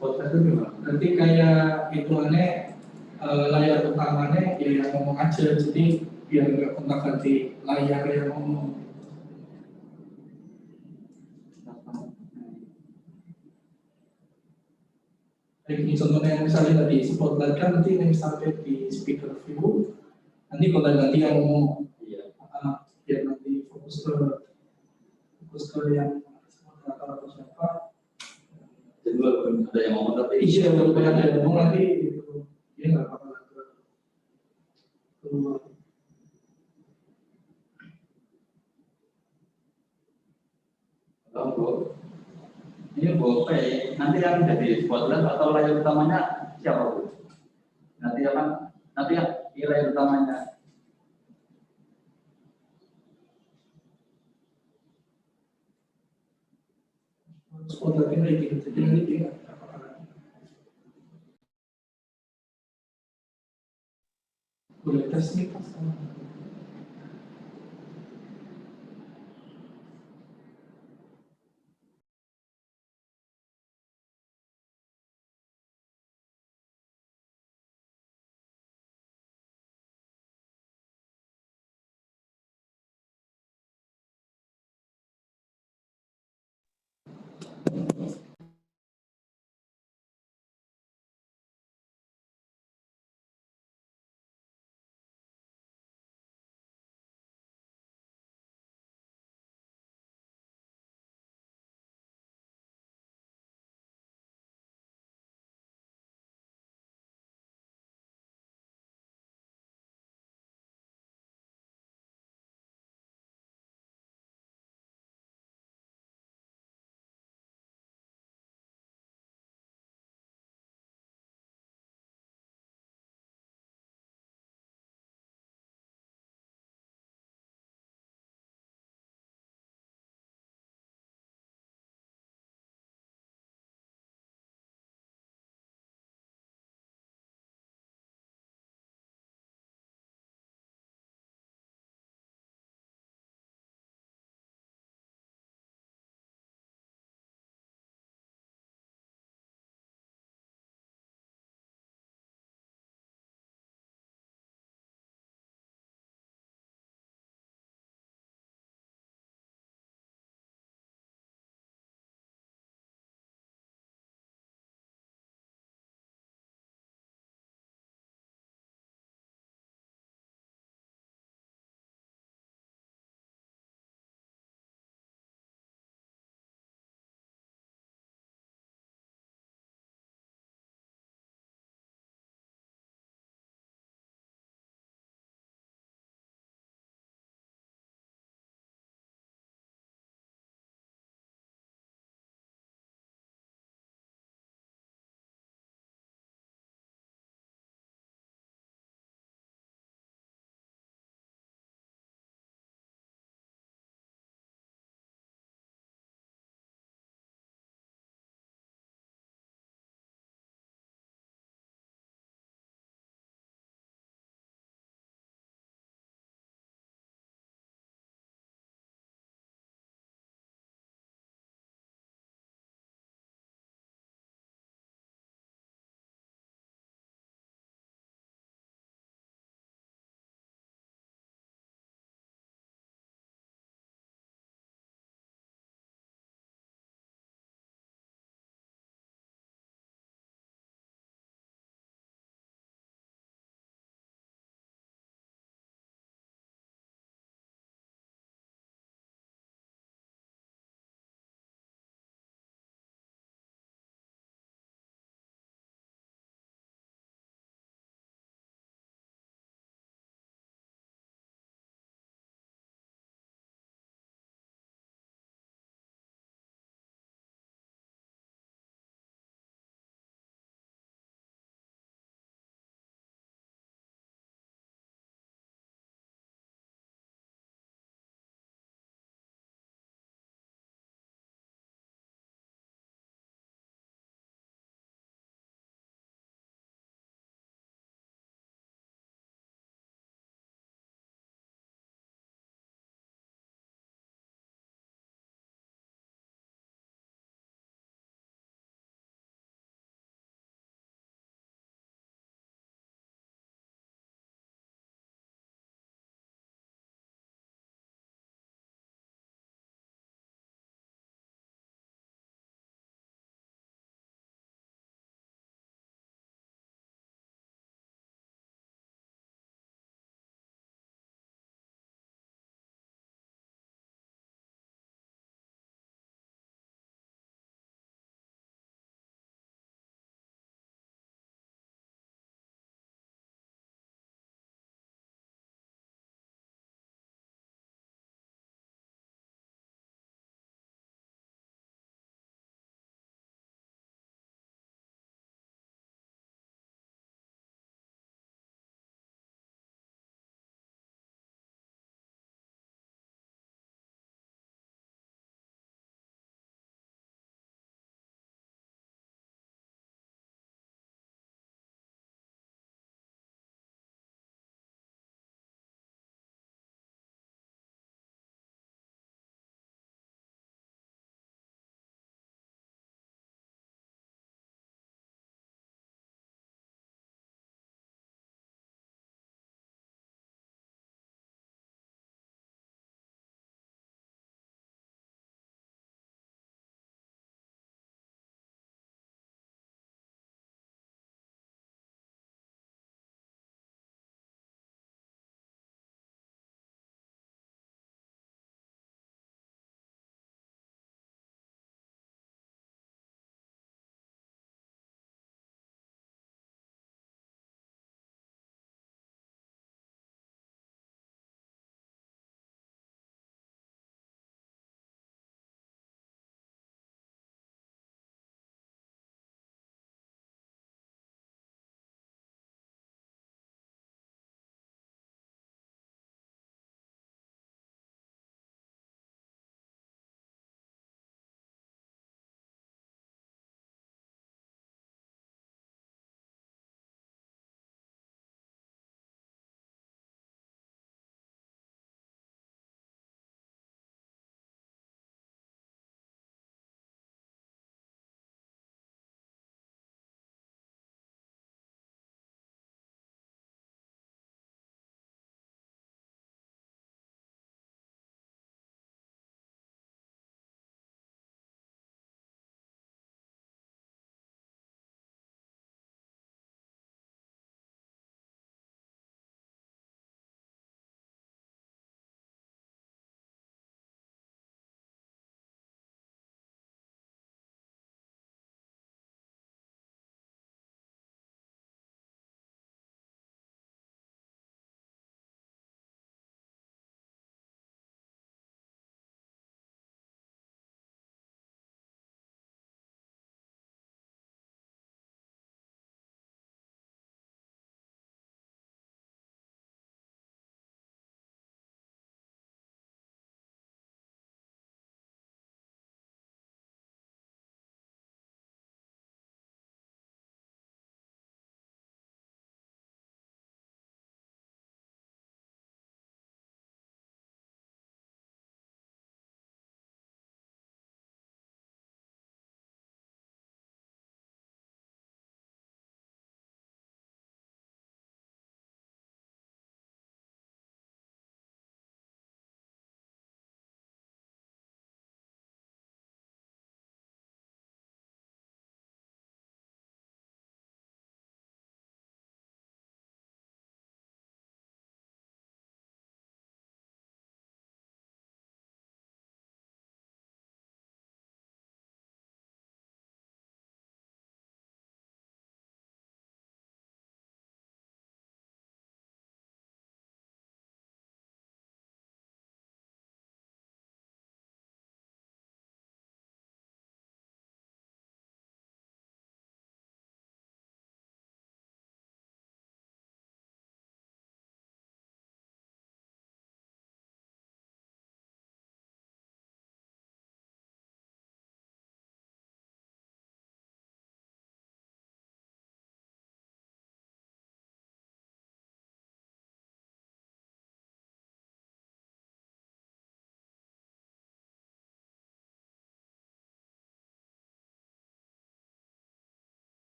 Spotlight itu gimana? Nanti kayak hitungannya layar utamanya ya yang ngomong aja, jadi biar nggak kontak-ganti layar yang ngomong. Ini contohnya misalnya tadi spotlight kan nanti yang sampai di speaker view, nanti kalau nanti yang ngomong, biar nanti fokus ke yang atau siapa. Jadi belum ada yang ngomong tapi Iya, belum ada yang ngomong nanti gitu. Dia nggak apa-apa keluar. Bu, ini Bu, nanti yang jadi spotlight atau layar utamanya siapa Bu? Nanti yang layar utamanya. Spotlight ini gitu, jadi nanti dia nggak apa-apa. Boleh tes nih.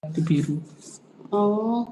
Nanti biru. Oh,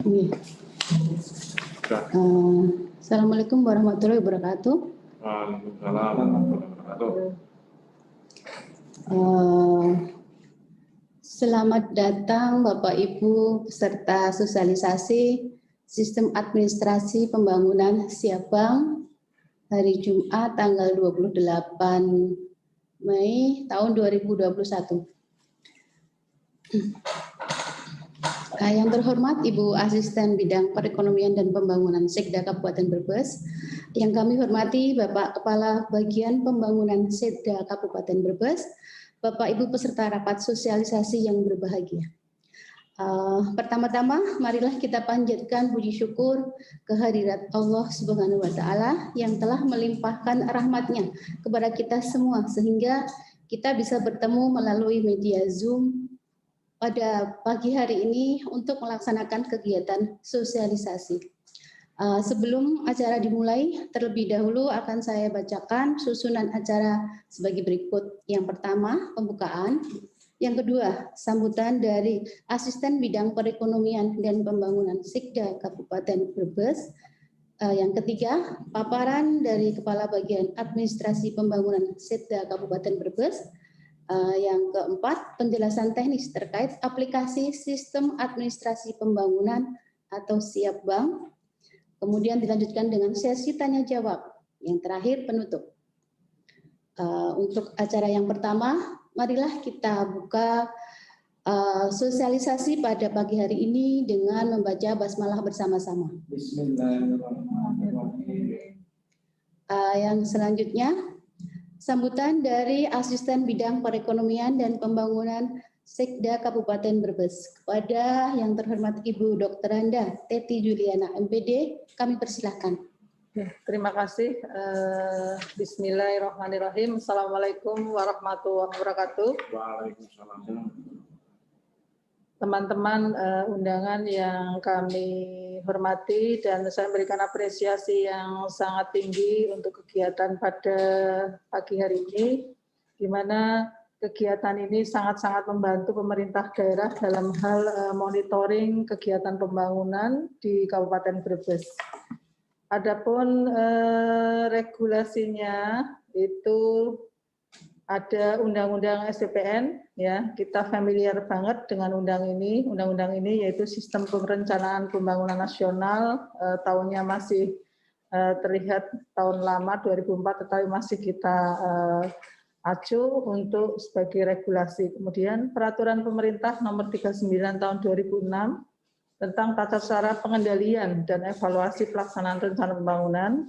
Iya. Assalamualaikum warahmatullahi wabarakatuh. Waalaikumsalam warahmatullahi wabarakatuh. Selamat datang Bapak Ibu peserta sosialisasi Sistem Administrasi Pembangunan Siap Bank hari Jumat tanggal 28 Mei tahun 2021. Yang terhormat Ibu Asisten Bidang Perekonomian dan Pembangunan Sekda Kabupaten Brebes, yang kami hormati Bapak Kepala Bagian Pembangunan Sekda Kabupaten Brebes, Bapak Ibu peserta rapat sosialisasi yang berbahagia. Pertama-tama marilah kita panjatkan puji syukur kehadirat Allah Subhanahu wa taala yang telah melimpahkan rahmat-Nya kepada kita semua sehingga kita bisa bertemu melalui media Zoom pada pagi hari ini untuk melaksanakan kegiatan sosialisasi. Sebelum acara dimulai, terlebih dahulu akan saya bacakan susunan acara sebagai berikut. Yang pertama, pembukaan. Yang kedua, sambutan dari Asisten Bidang Perekonomian dan Pembangunan Sekda Kabupaten Brebes. Yang ketiga, paparan dari Kepala Bagian Administrasi Pembangunan Sekda Kabupaten Brebes. Yang keempat, penjelasan teknis terkait aplikasi Sistem Administrasi Pembangunan atau Siap Bank. Kemudian dilanjutkan dengan sesi tanya jawab. Yang terakhir, penutup. Untuk acara yang pertama, marilah kita buka sosialisasi pada pagi hari ini dengan membaca basmalah bersama-sama. Bismillahirrahmanirrahim. Yang selanjutnya, sambutan dari Asisten Bidang Perekonomian dan Pembangunan Sekda Kabupaten Brebes. Kepada yang terhormat Ibu Dr. Anda Teti Juliana MPD, kami persilahkan. Terima kasih. Bismillahirrahmanirrahim. Assalamualaikum warahmatullahi wabarakatuh. Waalaikumsalam. Teman-teman undangan yang kami hormati dan saya memberikan apresiasi yang sangat tinggi untuk kegiatan pada pagi hari ini, di mana kegiatan ini sangat-sangat membantu pemerintah daerah dalam hal monitoring kegiatan pembangunan di Kabupaten Brebes. Adapun regulasinya itu ada Undang-Undang SPPN, ya kita familiar banget dengan undang-undang ini yaitu Sistem Perencanaan Pembangunan Nasional, tahunnya masih terlihat tahun lama 2004, tetapi masih kita acu untuk sebagai regulasi. Kemudian Peraturan Pemerintah Nomor 39 Tahun 2006 tentang tata cara pengendalian dan evaluasi pelaksanaan rencana pembangunan,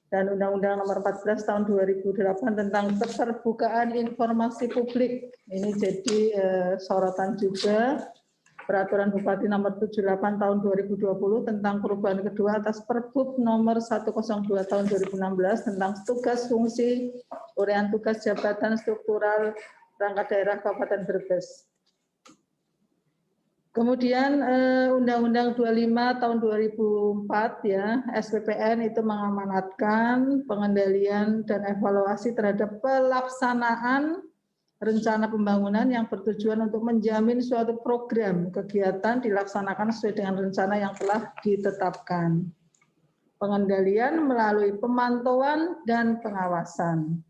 dan Undang-Undang Nomor 14 Tahun 2008 tentang keterbukaan informasi publik. Ini jadi sorotan juga. Peraturan Bupati Nomor 78 Tahun 2020 tentang perubahan kedua atas Perbup Nomor 102 Tahun 2016 tentang tugas fungsi, uraian tugas jabatan struktural perangkat daerah Kabupaten Brebes. Kemudian Undang-Undang 25 tahun 2004 ya, SPPN itu mengamanatkan pengendalian dan evaluasi terhadap pelaksanaan rencana pembangunan yang bertujuan untuk menjamin suatu program kegiatan dilaksanakan sesuai dengan rencana yang telah ditetapkan. Pengendalian melalui pemantauan dan pengawasan.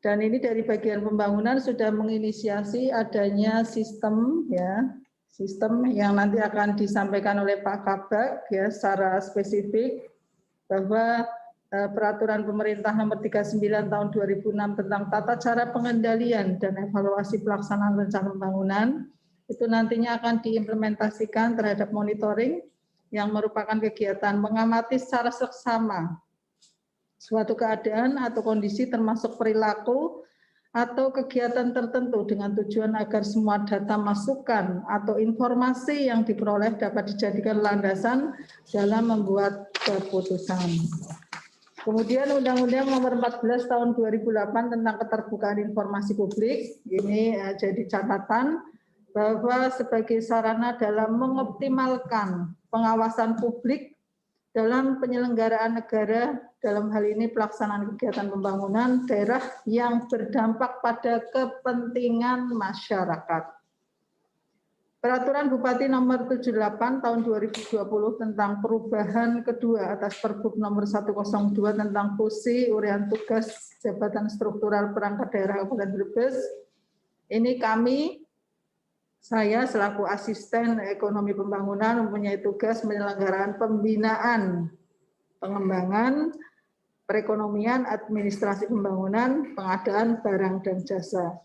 Dan ini dari bagian pembangunan sudah menginisiasi adanya sistem ya, sistem yang nanti akan disampaikan oleh Pak Kabak ya secara spesifik bahwa Peraturan Pemerintah Nomor 39 Tahun 2006 tentang tata cara pengendalian dan evaluasi pelaksanaan rencana pembangunan itu nantinya akan diimplementasikan terhadap monitoring yang merupakan kegiatan mengamati secara seksama suatu keadaan atau kondisi termasuk perilaku atau kegiatan tertentu dengan tujuan agar semua data masukan atau informasi yang diperoleh dapat dijadikan landasan dalam membuat keputusan. Kemudian Undang-Undang Nomor 14 Tahun 2008 tentang keterbukaan informasi publik, ini jadi catatan bahwa sebagai sarana dalam mengoptimalkan pengawasan publik dalam penyelenggaraan negara, dalam hal ini pelaksanaan kegiatan pembangunan daerah yang berdampak pada kepentingan masyarakat. Peraturan Bupati Nomor 78 Tahun 2020 tentang perubahan kedua atas Perbup Nomor 102 tentang fungsi uraian tugas jabatan struktural perangkat daerah Kabupaten Brebes. Ini saya selaku asisten ekonomi pembangunan mempunyai tugas penyelenggaraan pembinaan, pengembangan, perekonomian, administrasi pembangunan, pengadaan barang dan jasa.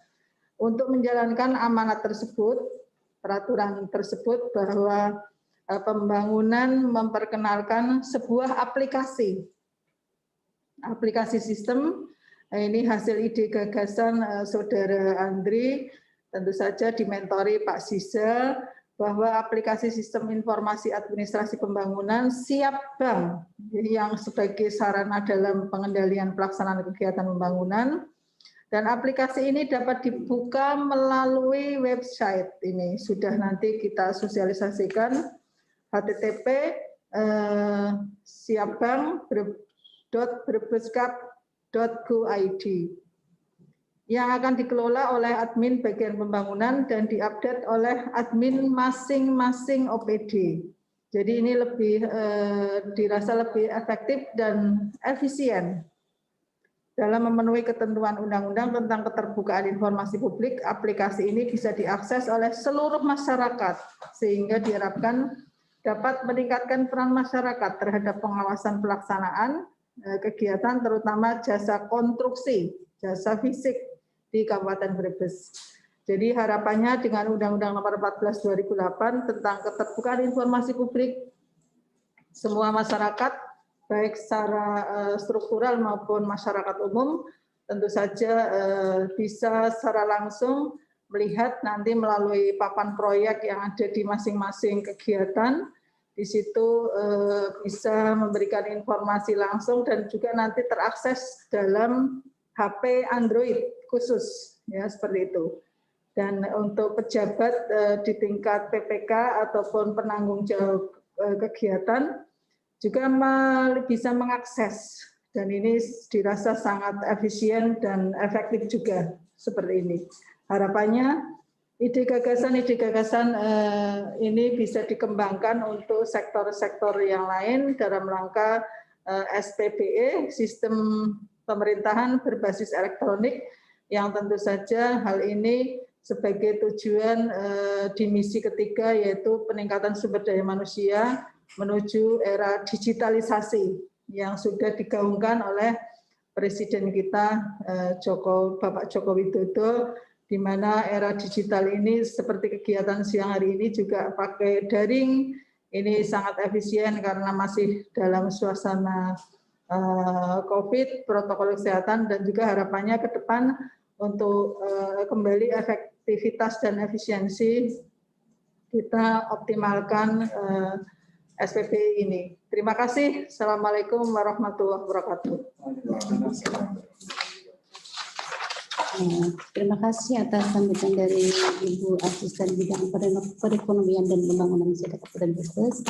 Untuk menjalankan amanat tersebut, peraturan tersebut bahwa pembangunan memperkenalkan sebuah aplikasi sistem. Ini hasil ide gagasan Saudara Andri, tentu saja dimentori Pak Siza, bahwa aplikasi sistem informasi administrasi pembangunan Siap Bank yang sebagai sarana dalam pengendalian pelaksanaan kegiatan pembangunan. Dan aplikasi ini dapat dibuka melalui website ini. Sudah nanti kita sosialisasikan http://siapbank.brebeskap.go.id yang akan dikelola oleh admin bagian pembangunan dan diupdate oleh admin masing-masing OPD. Jadi ini dirasa lebih efektif dan efisien. Dalam memenuhi ketentuan undang-undang tentang keterbukaan informasi publik, aplikasi ini bisa diakses oleh seluruh masyarakat, sehingga diharapkan dapat meningkatkan peran masyarakat terhadap pengawasan pelaksanaan kegiatan, terutama jasa konstruksi, jasa fisik di Kabupaten Brebes. Jadi harapannya dengan Undang-Undang Nomor 14 2008 tentang keterbukaan informasi publik, semua masyarakat baik secara struktural maupun masyarakat umum tentu saja bisa secara langsung melihat nanti melalui papan proyek yang ada di masing-masing kegiatan. Di situ bisa memberikan informasi langsung dan juga nanti terakses dalam HP Android khusus, ya seperti itu. Dan untuk pejabat di tingkat PPK ataupun penanggung jawab kegiatan juga bisa mengakses, dan ini dirasa sangat efisien dan efektif juga seperti ini. Harapannya ide gagasan ini bisa dikembangkan untuk sektor-sektor yang lain dalam rangka SPBE, sistem pemerintahan berbasis elektronik, yang tentu saja hal ini sebagai tujuan di misi ketiga, yaitu peningkatan sumber daya manusia menuju era digitalisasi yang sudah digaungkan oleh Presiden kita Bapak Joko Widodo, di mana era digital ini seperti kegiatan siang hari ini juga pakai daring, ini sangat efisien karena masih dalam suasana COVID, protokol kesehatan, dan juga harapannya ke depan untuk kembali efektivitas dan efisiensi kita optimalkan SPBI ini. Terima kasih. Assalamualaikum warahmatullahi wabarakatuh. Terima kasih atas sambutan dari Ibu Asisten Bidang Perekonomian dan Pembangunan Masyarakat Kabupaten Brebes.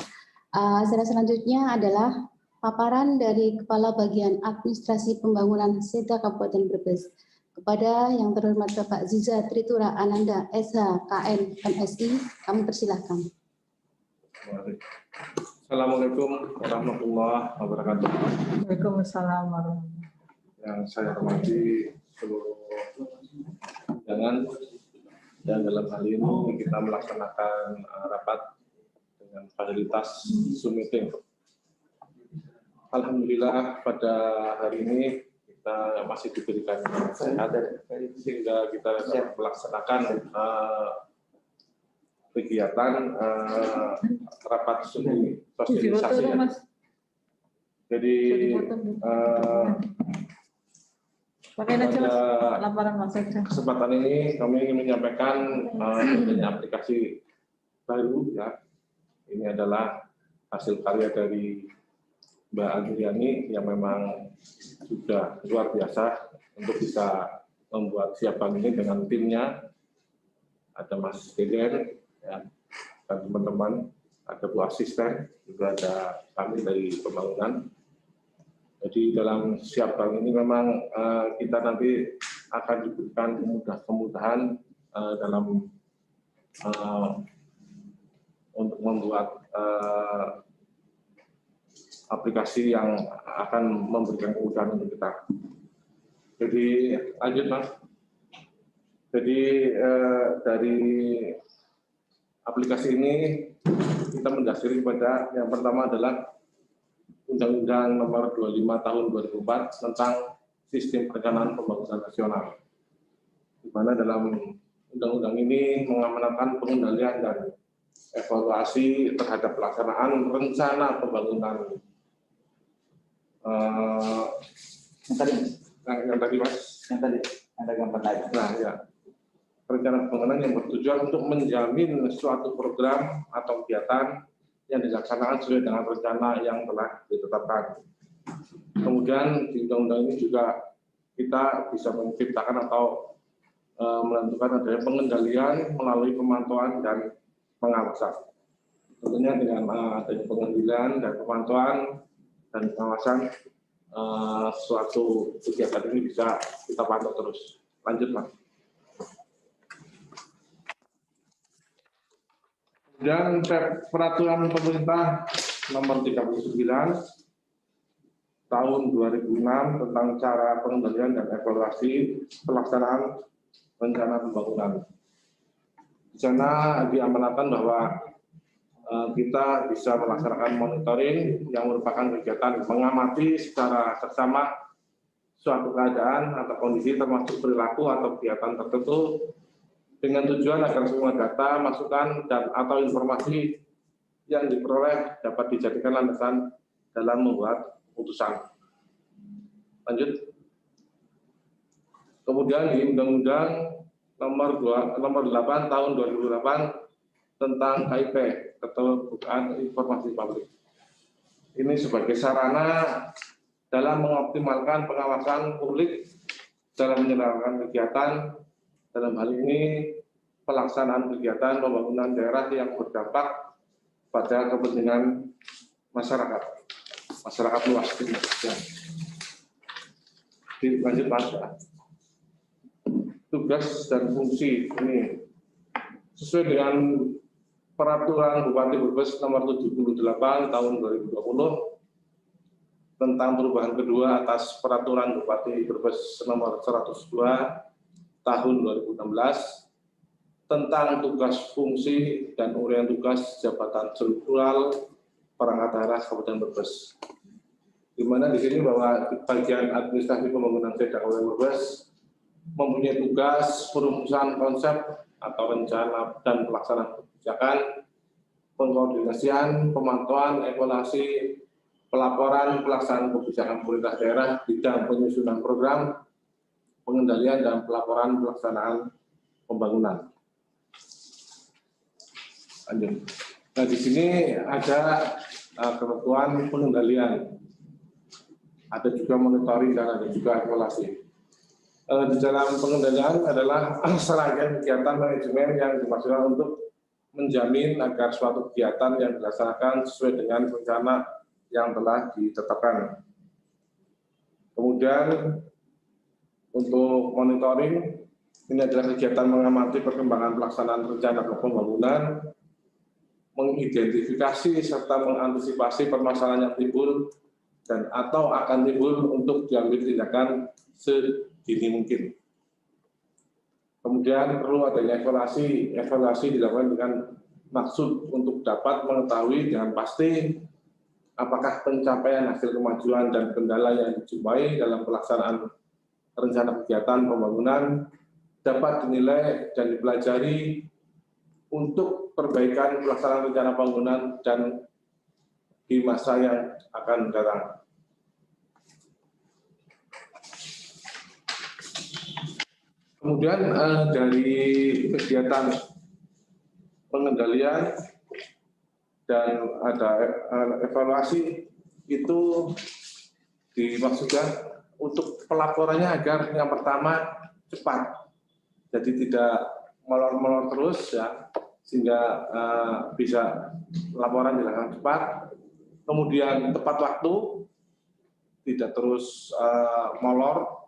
Selanjutnya adalah paparan dari Kepala Bagian Administrasi Pembangunan SEDA Kabupaten Brebes. Kepada yang terhormat Bapak Ziza Tritura Ananda, SH, KM, MSI, kami persilahkan. Assalamualaikum warahmatullahi wabarakatuh. Waalaikumsalam warahmatullahi wabarakatuh. Yang saya hormati seluruh undangan, dan dalam hal ini kita melaksanakan rapat dengan fasilitas Zoom meeting. Alhamdulillah pada hari ini kita masih diberikan sehat sehingga kita melaksanakan kegiatan rapat sosialisasi. Jadi pada kesempatan ini kami ingin menyampaikan adanya aplikasi baru, ya. Ini adalah hasil karya dari Mbak Andriani yang memang sudah luar biasa untuk bisa membuat Siap Bank ini dengan timnya. Ada Mas Deden, ya, dan teman-teman, ada Bu Asisten, juga ada kami dari pembangunan. Jadi dalam Siap Bank ini memang kita nanti akan diberikan kemudahan dalam untuk membuat aplikasi yang akan memberikan kemudahan untuk kita. Jadi lanjut Mas. Jadi dari aplikasi ini kita mendasari pada yang pertama adalah Undang-Undang Nomor 25 Tahun 2004 tentang Sistem Perencanaan Pembangunan Nasional, di mana dalam undang-undang ini mengamanatkan pengendalian dan evaluasi terhadap pelaksanaan rencana pembangunan yang tadi Mas, yang tadi ada gambar tadi. Nah ya, rencana pembangunan yang bertujuan untuk menjamin suatu program atau kegiatan yang dilaksanakan sesuai dengan rencana yang telah ditetapkan. Kemudian di undang-undang ini juga kita bisa menciptakan atau menentukan adanya pengendalian melalui pemantauan dan pengawasan. Tentunya dengan adanya pengendalian dan pemantauan dan pengawasan, suatu kegiatan ini bisa kita pantau terus. Lanjut Mas. Dan peraturan pemerintah nomor 39 tahun 2006 tentang cara pengendalian dan evaluasi pelaksanaan rencana pembangunan. Di sana diamanatkan bahwa kita bisa melaksanakan monitoring yang merupakan kegiatan mengamati secara seksama suatu keadaan atau kondisi termasuk perilaku atau kegiatan tertentu dengan tujuan agar semua data, masukan, dan atau informasi yang diperoleh dapat dijadikan landasan dalam membuat keputusan. Lanjut. Kemudian di Undang-Undang Nomor 8 Tahun 2008 tentang KIP, Keterbukaan Informasi Publik. Ini sebagai sarana dalam mengoptimalkan pengawasan publik dalam menyelenggarakan kegiatan. Dalam hal ini pelaksanaan kegiatan pembangunan daerah yang berdampak pada kepentingan masyarakat luas. Lanjut Mas. Tugas dan fungsi ini sesuai dengan Peraturan Bupati Brebes Nomor 78 Tahun 2020 tentang perubahan kedua atas Peraturan Bupati Brebes Nomor 102 Tahun 2016 tentang tugas fungsi dan uraian tugas jabatan struktural perangkat daerah Kabupaten Brebes. Di mana di sini bahwa bagian administrasi pembangunan daerah Kabupaten Brebes mempunyai tugas perumusan konsep atau rencana dan pelaksanaan kebijakan, pengkoordinasian, pemantauan, evaluasi, pelaporan, pelaksanaan kebijakan pemerintah daerah, bidang penyusunan program, pengendalian dan pelaporan pelaksanaan pembangunan. Lanjut. Nah di sini ada ketentuan pengendalian, ada juga monitoring dan ada juga evaluasi. Di dalam pengendalian adalah serangkaian kegiatan manajemen yang dimaksudkan untuk menjamin agar suatu kegiatan yang dilaksanakan sesuai dengan rencana yang telah ditetapkan. Kemudian untuk monitoring, ini adalah kegiatan mengamati perkembangan pelaksanaan rencana pembangunan, mengidentifikasi serta mengantisipasi permasalahan yang timbul dan atau akan timbul untuk diambil tindakan sedini mungkin. Kemudian perlu adanya evaluasi dilakukan dengan maksud untuk dapat mengetahui dengan pasti apakah pencapaian hasil kemajuan dan kendala yang dijumpai dalam pelaksanaan rencana kegiatan pembangunan dapat dinilai dan dipelajari untuk perbaikan pelaksanaan rencana pembangunan dan di masa yang akan datang. Kemudian dari kegiatan pengendalian dan ada evaluasi itu dimaksudkan untuk pelaporannya agar yang pertama cepat, jadi tidak molor-molor terus ya, sehingga bisa laporan dilakukan cepat. Kemudian tepat waktu, tidak terus molor.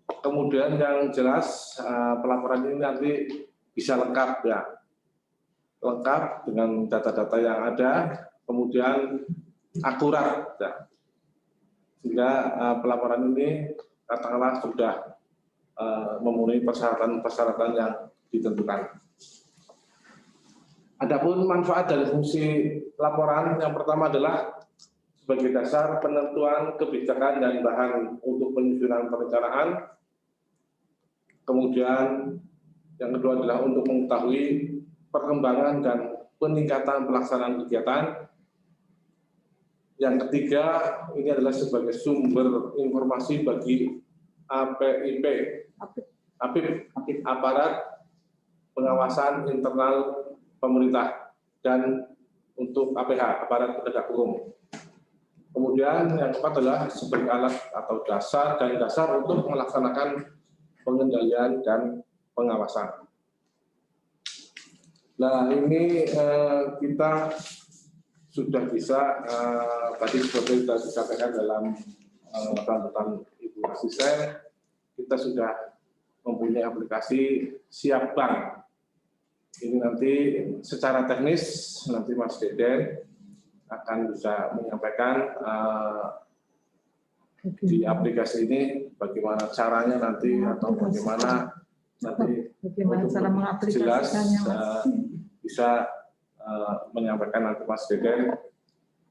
Kemudian yang jelas pelaporan ini nanti bisa lengkap ya, lengkap dengan data-data yang ada, kemudian akurat, ya. Sehingga pelaporan ini katakanlah sudah memenuhi persyaratan yang ditentukan. Adapun manfaat dari fungsi laporan yang pertama adalah sebagai dasar penentuan kebijakan dan bahan untuk penyusunan perencanaan. Kemudian yang kedua adalah untuk mengetahui perkembangan dan peningkatan pelaksanaan kegiatan. Yang ketiga, ini adalah sebagai sumber informasi bagi APIP, aparat pengawasan internal pemerintah, dan untuk APH, aparat penegak hukum. Kemudian yang keempat adalah sebagai alat atau dasar untuk melaksanakan pengendalian dan pengawasan. Nah, ini kita sudah bisa tadi seperti sudah disampaikan dalam tuntutan Ibu Asisten, kita sudah mempunyai aplikasi Siap Bank. Ini nanti secara teknis nanti Mas Deden akan bisa menyampaikan di aplikasi ini bagaimana caranya nanti atau bagaimana nanti cara mengaplikasikannya, bisa menyampaikan nanti Mas Deden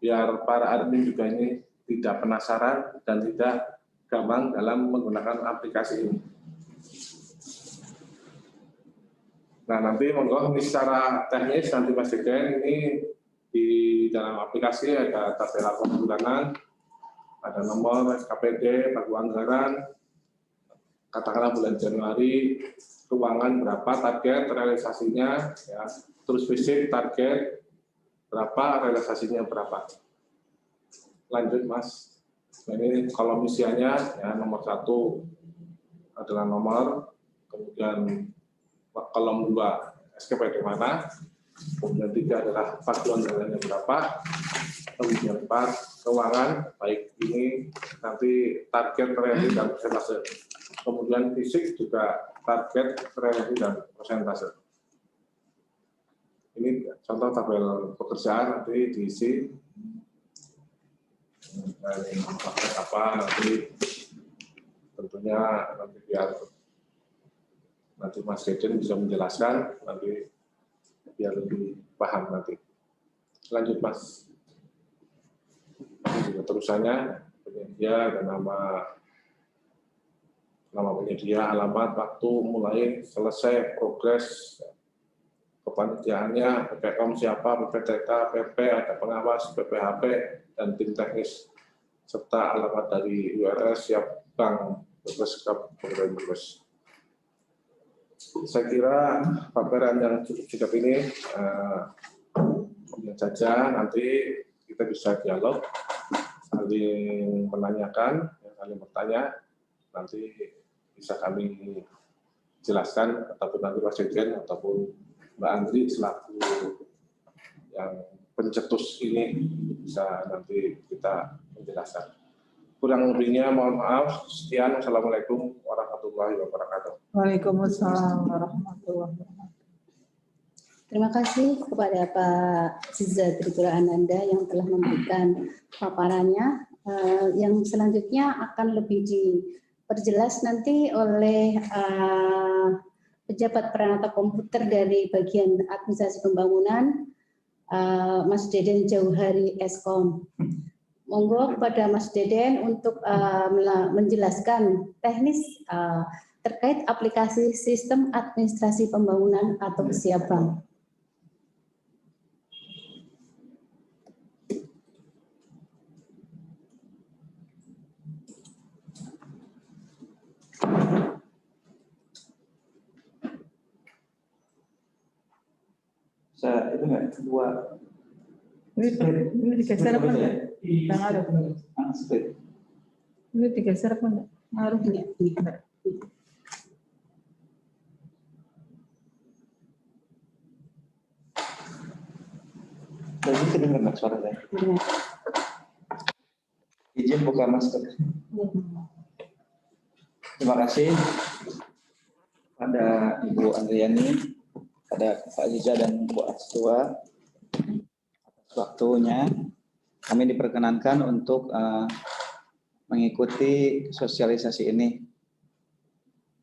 biar para admin juga ini tidak penasaran dan tidak gampang dalam menggunakan aplikasi ini. Nah, nanti monggo ini secara teknis nanti Mas Deden ini di dalam aplikasi ada tabel laporan bulanan, ada nomor SKPD, pagu anggaran, katakanlah bulan Januari, keuangan berapa, target realisasinya, ya, terus fisik target berapa, realisasinya berapa. Lanjut Mas, nah, ini kolom isiannya, ya, nomor 1 adalah nomor, kemudian kolom 2 SKPD mana, kemudian 3 adalah paguan anggarannya berapa, kemudian 4 keuangan, baik ini nanti target realisasi dan persentase. Kemudian fisik juga target realisasi dan persentase. Ini contoh tabel pekerjaan nanti diisi. Dan apa nanti tentunya nanti biar nanti Mas Deden bisa menjelaskan nanti biar lebih paham nanti. Lanjut Mas. Ini juga terusannya penyedia dan nama penyedia, alamat, waktu, mulai, selesai, progres, kepanitiaannya, PPKOM siapa, PPTK, PP, ada pengawas, PPHP, dan tim teknis, serta alamat dari URS, Siap Bank, Progres. Saya kira paparan yang cukup ini kemudian saja nanti kita bisa dialog, saling menanyakan, saling bertanya, nanti bisa kami jelaskan ataupun nanti Mas Deden ataupun Mbak Andri selaku yang pencetus ini bisa nanti kita menjelaskan. Kurang lebihnya mohon maaf. Sekian. Wassalamualaikum warahmatullahi wabarakatuh. Waalaikumsalam warahmatullahi wabarakatuh. Terima kasih kepada Pak Ziza Tripura Ananda yang telah memberikan paparannya. Yang selanjutnya akan lebih diperjelas nanti oleh pejabat peranata komputer dari bagian administrasi pembangunan, Mas Deden Jauhari Eskom. Monggo kepada Mas Deden untuk menjelaskan teknis terkait aplikasi sistem administrasi pembangunan atau Siap Bank. Saya itu nggak dua. Ini digeser apa enggak? Yang ada. Split. Ini digeser apa enggak? Ngaruh enggak? Tadi kedengaran suara saya. Izin buka masker. Terima kasih pada Ibu Andriani pada Pak Ziza dan Bu Astua atas waktunya. Kami diperkenankan untuk mengikuti sosialisasi ini.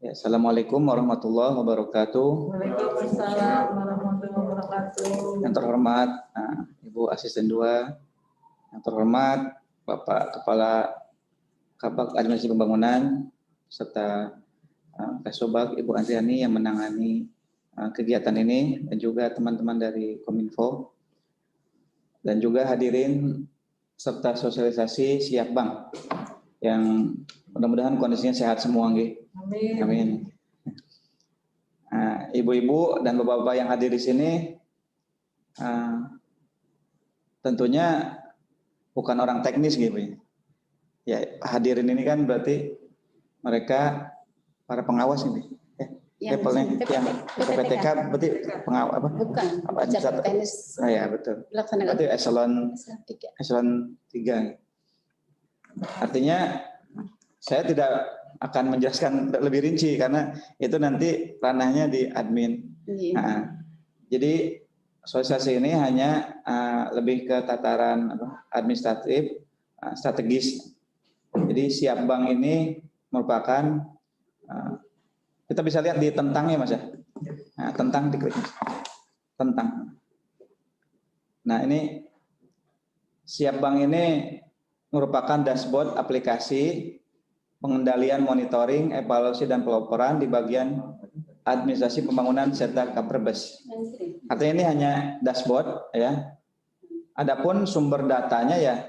Ya, Assalamualaikum warahmatullahi wabarakatuh. Waalaikumsalam warahmatullahi wabarakatuh. Yang terhormat Ibu Asisten 2, yang terhormat Bapak Kepala Kabag Administrasi Pembangunan, serta Kasobag Ibu Andriani yang menangani kegiatan ini, dan juga teman-teman dari Kominfo, dan juga hadirin serta sosialisasi Siap Bank yang mudah-mudahan kondisinya sehat semua. Amin. Amin. Ibu-ibu dan bapak-bapak yang hadir di sini tentunya bukan orang teknis gitu ya. Hadirin ini kan berarti mereka para pengawas ini. Levelnya yang PPTK berarti pengawas apa? Bukan. Apa Pejabat teknis. Ya betul. Pelaksana Berarti eselon 3. Artinya saya tidak akan menjelaskan lebih rinci karena itu nanti ranahnya di admin. Jadi sosialisasi ini hanya lebih ke tataran administratif, strategis. Jadi Siap Bank ini merupakan kita bisa lihat di tentangnya Mas ya. Nah, tentang diklik tentang. Nah, ini Siap Bank ini merupakan dashboard aplikasi pengendalian, monitoring, evaluasi dan pelaporan di bagian administrasi pembangunan serta Kaperbes. Artinya ini hanya dashboard ya. Adapun sumber datanya ya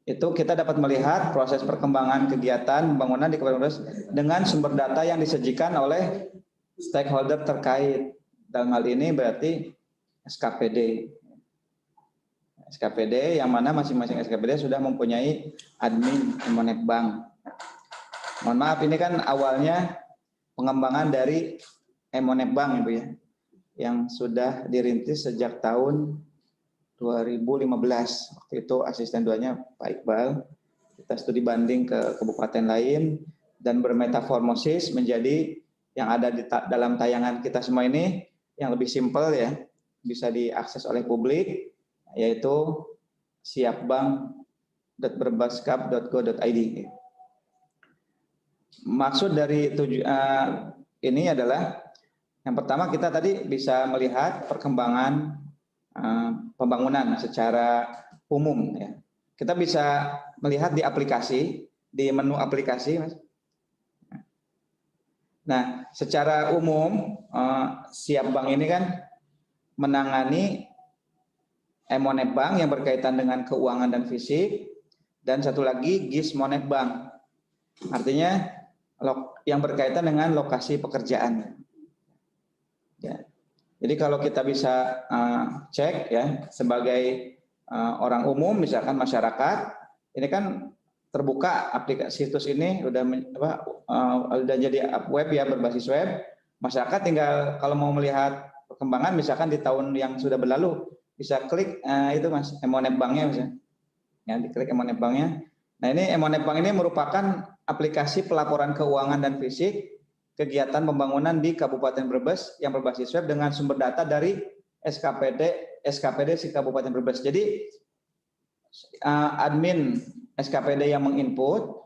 itu kita dapat melihat proses perkembangan kegiatan pembangunan di Kaperbes dengan sumber data yang disajikan oleh stakeholder terkait. Dalam hal ini berarti SKPD. SKPD yang mana masing-masing SKPD sudah mempunyai admin Emonet Bank. Mohon maaf, ini kan awalnya pengembangan dari Emonet Bank Ibu ya, yang sudah dirintis sejak tahun 2015. Waktu itu asisten 2-nya Pak Iqbal. Kita studi banding ke kabupaten lain dan bermetaformosis menjadi yang ada di dalam tayangan kita semua ini yang lebih simpel ya, bisa diakses oleh publik, yaitu siapbank.berbaskap.go.id. Maksud dari ini adalah yang pertama kita tadi bisa melihat perkembangan pembangunan secara umum ya. Kita bisa melihat di aplikasi, di menu aplikasi Mas. Nah, secara umum Siap Bank ini kan menangani Emonet Bank yang berkaitan dengan keuangan dan fisik, dan satu lagi GIS Monet Bank. Artinya yang berkaitan dengan lokasi pekerjaan. Ya. Jadi kalau kita bisa cek ya sebagai orang umum, misalkan masyarakat, ini kan terbuka aplikasi situs ini udah jadi web ya, berbasis web. Masyarakat tinggal kalau mau melihat perkembangan misalkan di tahun yang sudah berlalu bisa klik itu Mas Emonet Banknya Mas ya, diklik Emonet Banknya. Nah ini Emonet Bank ini merupakan aplikasi pelaporan keuangan dan fisik kegiatan pembangunan di Kabupaten Brebes yang berbasis web dengan sumber data dari SKPD si Kabupaten Brebes. Jadi admin SKPD yang menginput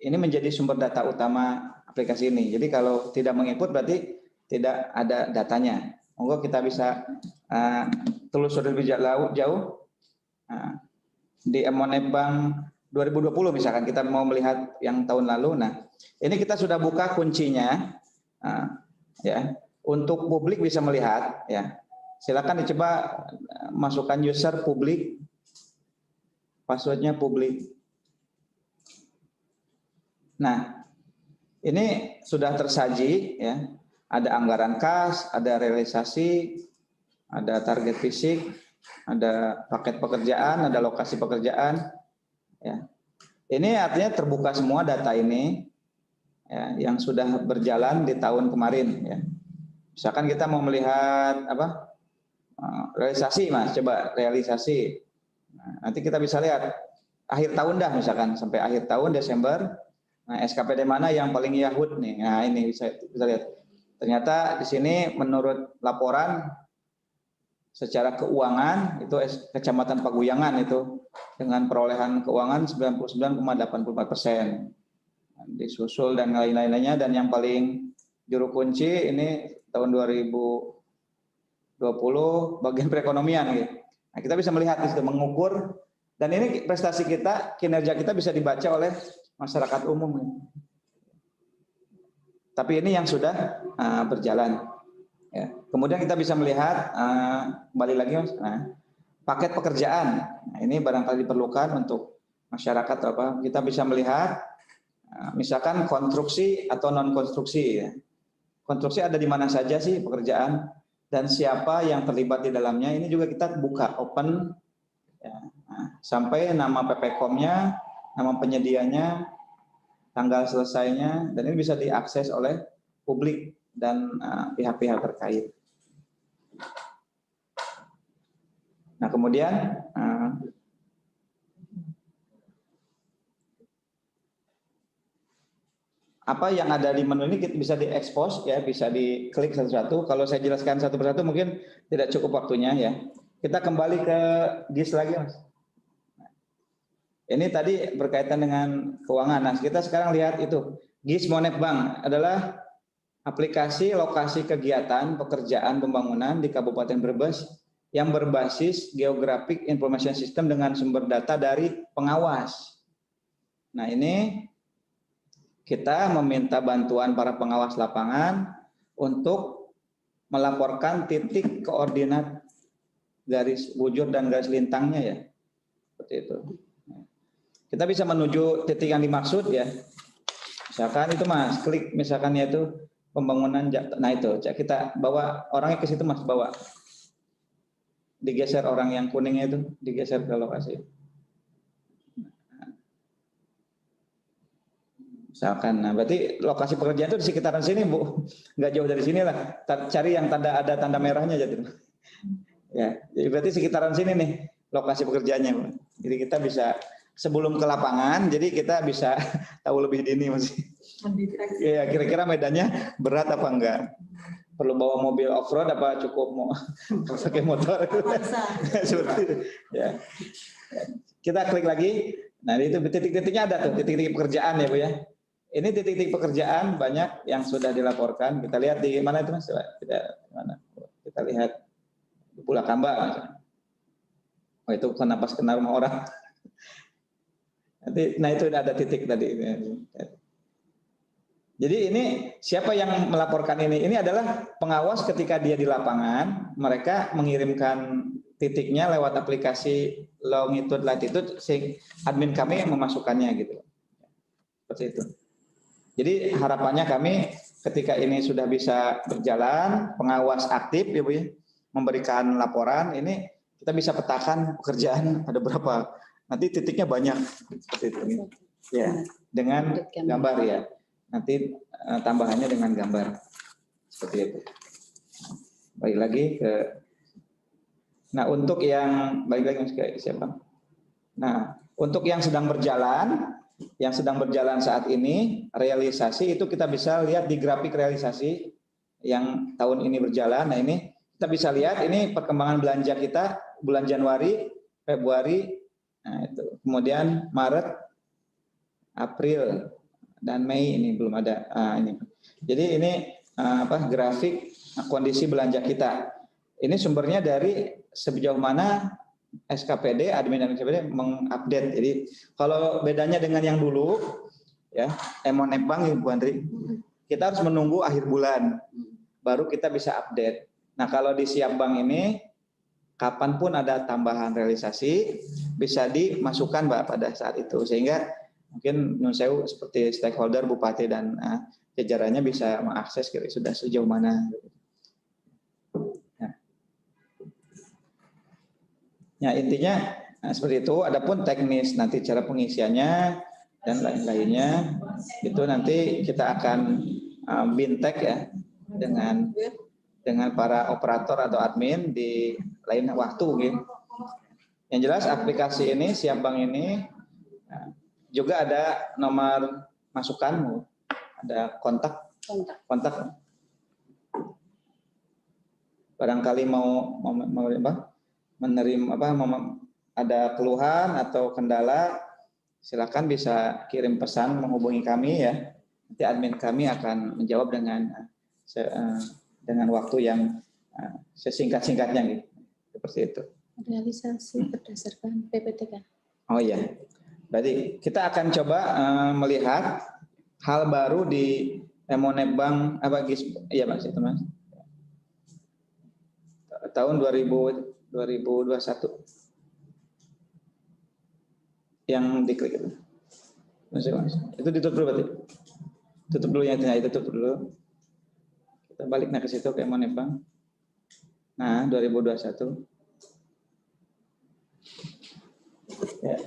ini menjadi sumber data utama aplikasi ini. Jadi kalau tidak menginput berarti tidak ada datanya. Monggo kita bisa telusuri lebih jauh di Emonet Bank 2020 misalkan kita mau melihat yang tahun lalu. Nah, ini kita sudah buka kuncinya ya untuk publik bisa melihat ya. Silakan dicoba masukkan user publik, passwordnya publik. Nah, ini sudah tersaji ya. Ada anggaran kas, ada realisasi, ada target fisik, ada paket pekerjaan, ada lokasi pekerjaan. Ya. Ini artinya terbuka semua data ini ya, yang sudah berjalan di tahun kemarin. Ya. Misalkan kita mau melihat realisasi, Mas, coba realisasi. Nah, nanti kita bisa lihat akhir tahun dah, misalkan sampai akhir tahun Desember. Nah, SKPD mana yang paling Yahud nih? Nah, ini bisa lihat. Ternyata di sini menurut laporan secara keuangan itu Kecamatan Paguyangan itu dengan perolehan keuangan 99,84%. Disusul dan lain-lainnya, dan yang paling juru kunci ini tahun 2020 bagian perekonomian gitu. Nah, kita bisa melihat itu, mengukur, dan ini prestasi kita, kinerja kita bisa dibaca oleh masyarakat umum. Tapi ini yang sudah berjalan. Ya. Kemudian kita bisa melihat, kembali lagi Mas, paket pekerjaan. Nah, ini barangkali diperlukan untuk masyarakat apa? Kita bisa melihat, misalkan konstruksi atau non konstruksi. Ya. Konstruksi ada di mana saja sih pekerjaan dan siapa yang terlibat di dalamnya. Ini juga kita buka open, ya. Sampai nama PPKOM-nya, nama penyedianya, tanggal selesainya, dan ini bisa diakses oleh publik dan pihak-pihak terkait. Nah, kemudian apa yang ada di menu ini bisa diekspos, ya, bisa diklik satu-satu. Kalau saya jelaskan satu persatu mungkin tidak cukup waktunya, ya. Kita kembali ke GIS lagi, Mas. Ini tadi berkaitan dengan keuangan. Nah, kita sekarang lihat itu. GIS Monetbank adalah aplikasi lokasi kegiatan pekerjaan pembangunan di Kabupaten Brebes yang berbasis Geographic Information System dengan sumber data dari pengawas. Nah, ini kita meminta bantuan para pengawas lapangan untuk melaporkan titik koordinat garis bujur dan garis lintangnya, ya. Seperti itu. Kita bisa menuju titik yang dimaksud, ya. Misalkan itu Mas, klik misalkan yaitu pembangunan, nah itu kita bawa orangnya ke situ Mas, bawa. Digeser orang yang kuningnya itu, digeser ke lokasi. Misalkan, nah berarti lokasi pekerjaan itu di sekitaran sini Bu, nggak jauh dari sini lah. Cari yang ada tanda merahnya jadi. Ya, jadi berarti sekitaran sini nih lokasi pekerjaannya Bu. Jadi kita bisa sebelum ke lapangan, jadi kita bisa tahu lebih dini Mas. Ya, kira-kira medannya berat apa enggak? Perlu bawa mobil off-road apa cukup mau pakai motor? Seperti itu. Ya. Kita klik lagi. Nah, itu titik-titiknya ada tuh, titik-titik pekerjaan ya Bu ya. Ini titik-titik pekerjaan banyak yang sudah dilaporkan. Kita lihat di mana itu Mas? Kita lihat di Bulakamba. Oh, itu kenapa kena rumah orang? Nah, itu ada titik tadi. Jadi ini siapa yang melaporkan ini? Ini adalah pengawas ketika dia di lapangan, mereka mengirimkan titiknya lewat aplikasi longitude latitude, admin kami yang memasukkannya gitu. Seperti itu. Jadi harapannya kami ketika ini sudah bisa berjalan, pengawas aktif ya Bu ya, memberikan laporan, ini kita bisa petakan pekerjaan ada berapa. Nanti titiknya banyak seperti itu. Ya, dengan gambar ya. Nanti tambahannya dengan gambar seperti itu. Balik lagi ke, nah untuk yang balik lagi ke siapa? Nah untuk yang sedang berjalan saat ini realisasi itu kita bisa lihat di grafik realisasi yang tahun ini berjalan. Nah ini kita bisa lihat ini perkembangan belanja kita bulan Januari, Februari, nah itu kemudian Maret, April dan Mei ini belum ada ini. Jadi ini grafik kondisi belanja kita. Ini sumbernya dari sejauh mana SKPD, admin SKPD mengupdate. Jadi kalau bedanya dengan yang dulu ya, Monetbank Bu Andri, kita harus menunggu akhir bulan baru kita bisa update. Nah, kalau di Siapbank ini kapanpun ada tambahan realisasi bisa dimasukkan Mbak pada saat itu, sehingga mungkin Nun Sewu seperti stakeholder Bupati dan jajarannya bisa mengakses sudah sejauh mana. Ya intinya seperti itu. Adapun teknis nanti cara pengisiannya dan lain-lainnya itu nanti kita akan bintek ya dengan para operator atau admin di lain waktu gitu. Yang jelas aplikasi ini Siapbank ini juga ada nomor masukan, ada kontak. barangkali mau menerima ada keluhan atau kendala, silakan bisa kirim pesan menghubungi kami ya. Nanti admin kami akan menjawab dengan waktu yang sesingkat-singkatnya gitu. Seperti itu. Realisasi berdasarkan PPTK. Oh iya. Berarti kita akan coba melihat hal baru di Monebang iya Mas itu Mas. Tahun 2021. Yang diklik itu. Mas. Itu ditutup dulu berarti. Tutup dulu yang itu tutup dulu. Kita balik ke situ ke Monebang. Nah, 2021. Ya.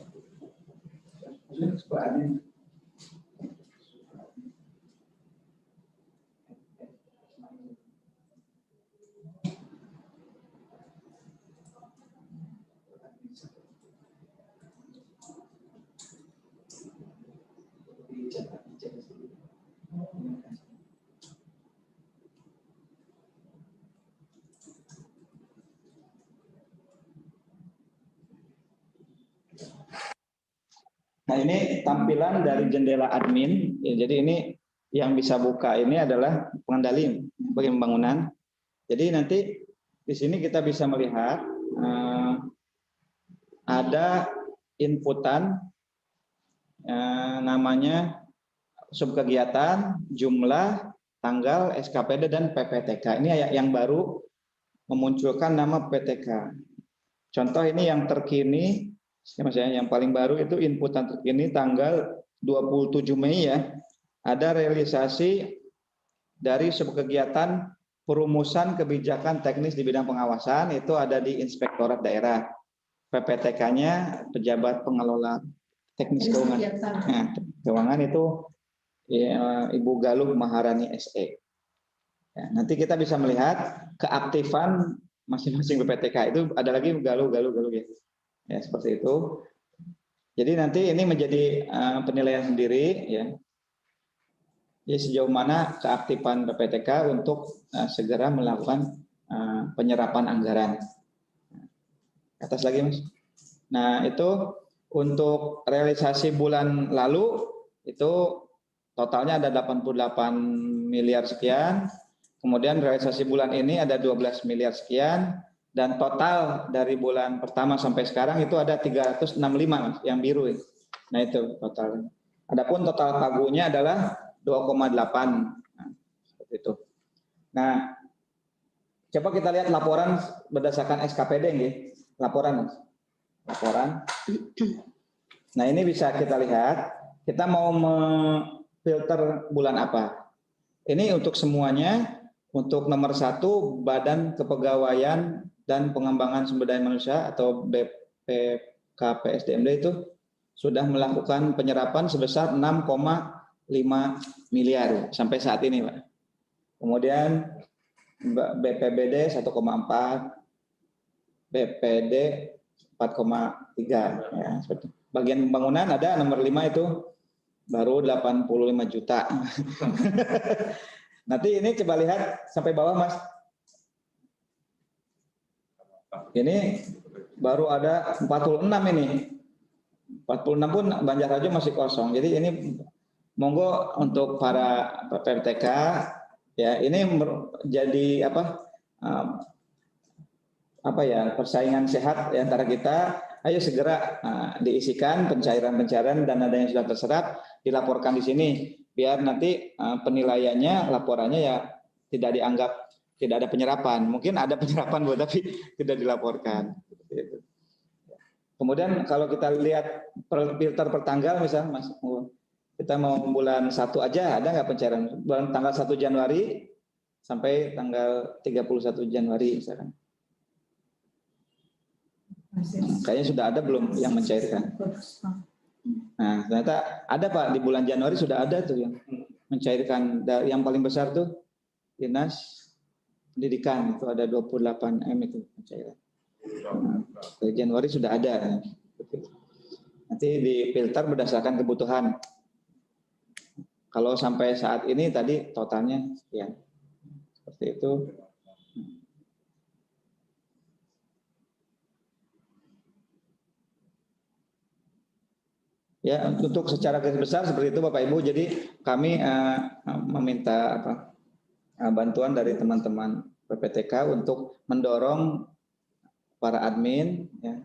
Nah, ini tampilan dari jendela admin. Ya, jadi ini yang bisa buka ini adalah pengendali bagian pembangunan. Jadi nanti di sini kita bisa melihat ada inputan namanya subkegiatan, jumlah, tanggal, SKPD dan PPTK. Ini yang baru memunculkan nama PPTK. Contoh ini yang terkini, maksudnya yang paling baru itu inputan terkini tanggal 27 Mei ya. Ada realisasi dari subkegiatan perumusan kebijakan teknis di bidang pengawasan, itu ada di Inspektorat Daerah. PPTK-nya pejabat pengelola teknis keuangan. Nah, keuangan itu ya, Ibu Galuh Maharani SE. Ya, nanti kita bisa melihat keaktifan masing-masing PPTK itu ada lagi Galuh ya. Ya, seperti itu. Jadi nanti ini menjadi penilaian sendiri ya. Jadi sejauh mana keaktifan PPTK untuk segera melakukan penyerapan anggaran. Atas lagi Mas. Nah, itu untuk realisasi bulan lalu itu totalnya ada 88 miliar sekian. Kemudian realisasi bulan ini ada 12 miliar sekian. Dan total dari bulan pertama sampai sekarang itu ada 365 Mas, yang biru. Nah, itu total. Adapun total pagunya adalah 2,8. Nah, seperti itu. Nah, coba kita lihat laporan berdasarkan SKPD nggih. Laporan. Nah, ini bisa kita lihat. Kita mau filter bulan apa? Ini untuk semuanya. Untuk nomor 1, Badan Kepegawaian dan Pengembangan Sumber Daya Manusia atau BPKPSDMD itu sudah melakukan penyerapan sebesar 6,5 miliar sampai saat ini, Pak. Kemudian BPBD 1,4, BPD 4,3 ya. Bagian pembangunan ada nomor 5 itu baru 85 juta. Nanti ini coba lihat sampai bawah Mas. Ini baru ada 46 ini. 46 pun Banjarmasin masih kosong. Jadi ini monggo untuk para PPTK ya, ini jadi persaingan sehat di antara kita. Ayo segera diisikan pencairan-pencairan dana yang sudah terserap, dilaporkan di sini biar nanti penilaiannya, laporannya ya tidak dianggap tidak ada penyerapan. Mungkin ada penyerapan tapi tidak dilaporkan. Kemudian kalau kita lihat filter per tanggal misalnya Mas, kita mau bulan 1 aja ada nggak pencairan? Bulan tanggal 1 Januari sampai tanggal 31 Januari misalkan. Kayaknya sudah ada belum yang mencairkan? Nah, ternyata ada Pak, di bulan Januari sudah ada tuh yang mencairkan. Yang paling besar tuh Dinas Pendidikan, itu ada 28 M itu pencairan. Nah, dari Januari sudah ada. Nanti difilter berdasarkan kebutuhan. Kalau sampai saat ini tadi totalnya sekian. Seperti itu. Ya, untuk secara garis besar seperti itu Bapak Ibu. Jadi kami meminta bantuan dari teman-teman PPTK untuk mendorong para admin ya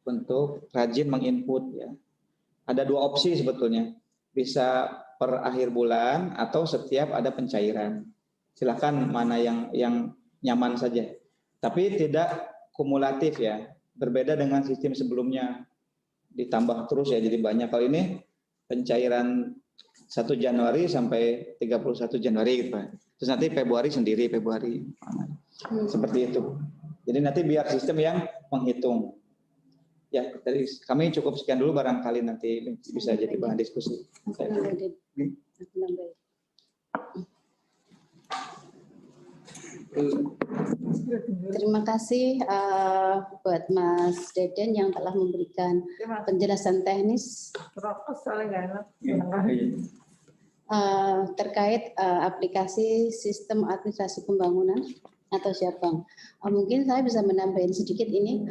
untuk rajin menginput ya. Ada 2 opsi sebetulnya. Bisa per akhir bulan atau setiap ada pencairan. Silakan mana yang nyaman saja. Tapi tidak kumulatif ya. Berbeda dengan sistem sebelumnya. Ditambah terus ya, jadi banyak. Kali ini pencairan 1 Januari sampai 31 Januari gitu Pak. Terus nanti Februari sendiri, seperti itu. Jadi nanti biar sistem yang menghitung. Ya, dari kami cukup sekian dulu, barangkali nanti bisa jadi bahan diskusi. Terima kasih buat Mas Deden yang telah memberikan penjelasan teknis terkait aplikasi sistem administrasi pembangunan atau Syabang. Mungkin saya bisa menambahin sedikit ini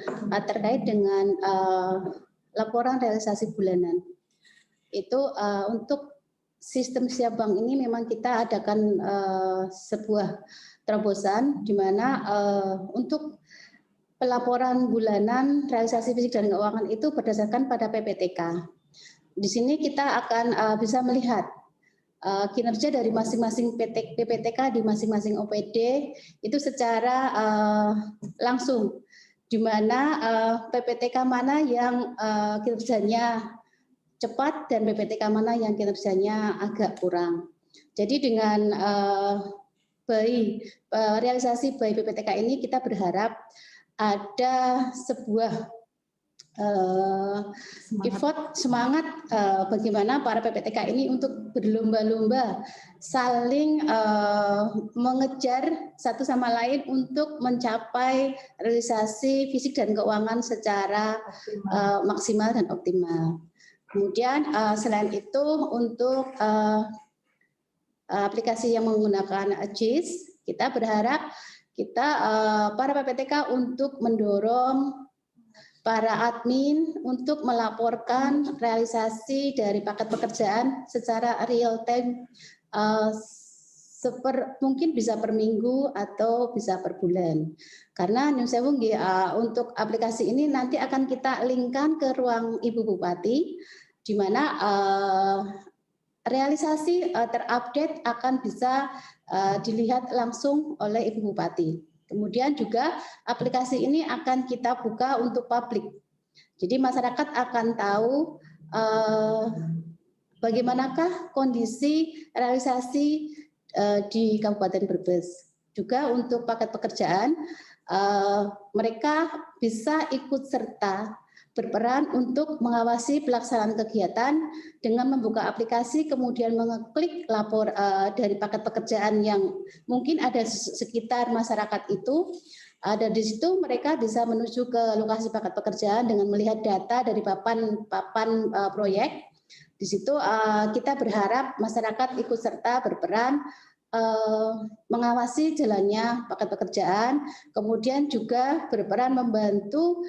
terkait dengan laporan realisasi bulanan. Itu untuk sistem Syabang ini memang kita adakan sebuah terobosan di mana untuk pelaporan bulanan realisasi fisik dan keuangan itu berdasarkan pada PPTK. Di sini kita akan bisa melihat kinerja dari masing-masing PPTK di masing-masing OPD itu secara langsung, di mana PPTK mana yang kinerjanya cepat dan PPTK mana yang kinerjanya agak kurang. Jadi dengan realisasi by PPTK ini kita berharap ada sebuah effort, semangat bagaimana para PPTK ini untuk berlomba-lomba saling mengejar satu sama lain untuk mencapai realisasi fisik dan keuangan secara maksimal dan optimal. Kemudian selain itu untuk aplikasi yang menggunakan JIS, kita berharap para PPTK untuk mendorong para admin untuk melaporkan realisasi dari paket pekerjaan secara real time, mungkin bisa per minggu atau bisa per bulan. Karena Nyun Sewu untuk aplikasi ini nanti akan kita linkkan ke ruang Ibu Bupati, di mana realisasi terupdate akan bisa dilihat langsung oleh Ibu Bupati. Kemudian juga aplikasi ini akan kita buka untuk publik. Jadi masyarakat akan tahu bagaimanakah kondisi realisasi di Kabupaten Brebes. Juga untuk paket pekerjaan, mereka bisa ikut serta berperan untuk mengawasi pelaksanaan kegiatan dengan membuka aplikasi, kemudian mengeklik lapor dari paket pekerjaan yang mungkin ada sekitar masyarakat itu. Dan di situ mereka bisa menuju ke lokasi paket pekerjaan dengan melihat data dari papan proyek. Di situ kita berharap masyarakat ikut serta berperan mengawasi jalannya paket pekerjaan, kemudian juga berperan membantu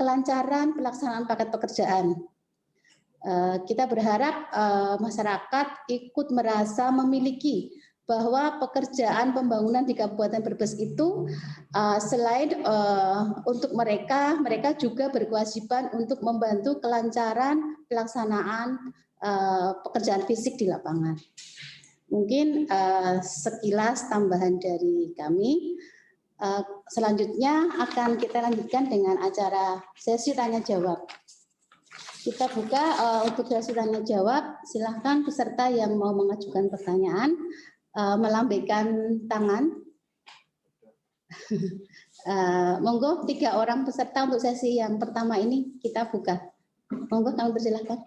kelancaran pelaksanaan paket pekerjaan. Kita berharap masyarakat ikut merasa memiliki bahwa pekerjaan pembangunan di Kabupaten Brebes itu selain untuk mereka juga berkewajiban untuk membantu kelancaran pelaksanaan pekerjaan fisik di lapangan. Mungkin sekilas tambahan dari kami. Selanjutnya akan kita lanjutkan dengan acara sesi tanya jawab. Kita buka untuk sesi tanya jawab. Silahkan peserta yang mau mengajukan pertanyaan melambaikan tangan. Monggo 3 orang peserta untuk sesi yang pertama ini kita buka. Monggo kami persilahkan.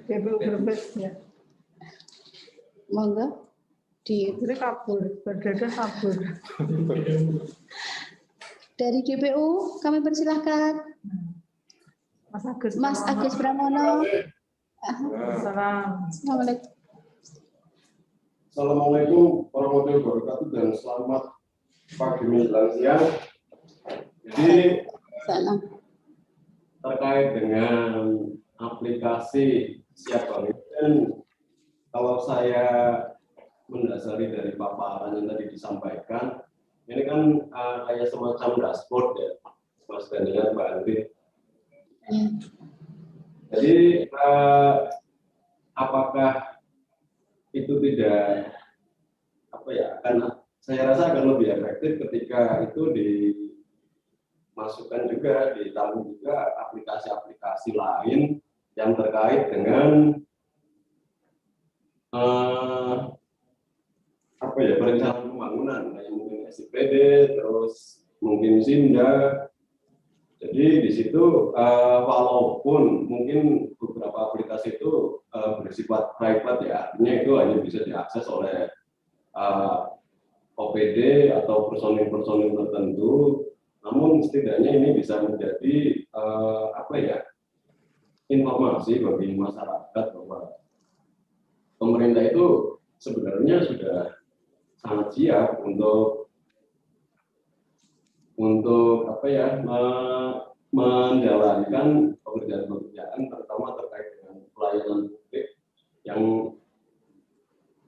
DPU Brebes ya. Monggo di kabur, berdada kabur. Dari GPU kami persilahkan Mas Agus Pramono. Assalamualaikum. Assalamualaikum warahmatullahi wabarakatuh dan selamat pagi menjelang siang. Jadi terkait dengan aplikasi Siap Bank ini, kalau saya mendasari dari paparan yang tadi disampaikan, ini kan kayak semacam dashboard ya, Mas Daniel, Mbak Andri. Jadi apakah itu tidak saya rasa akan lebih efektif ketika itu dimasukkan juga, ditambah juga aplikasi-aplikasi lain yang terkait dengan perencanaan pembangunan, kayak mungkin SIPD, terus mungkin SINDA. Jadi di situ walaupun mungkin beberapa aplikasi itu bersifat private ya, artinya itu hanya bisa diakses oleh OPD atau personil-personil tertentu, namun setidaknya ini bisa menjadi informasi bagi masyarakat bahwa pemerintah itu sebenarnya sudah sangat siap untuk menjalankan pekerjaan-pekerjaan terutama terkait dengan pelayanan publik yang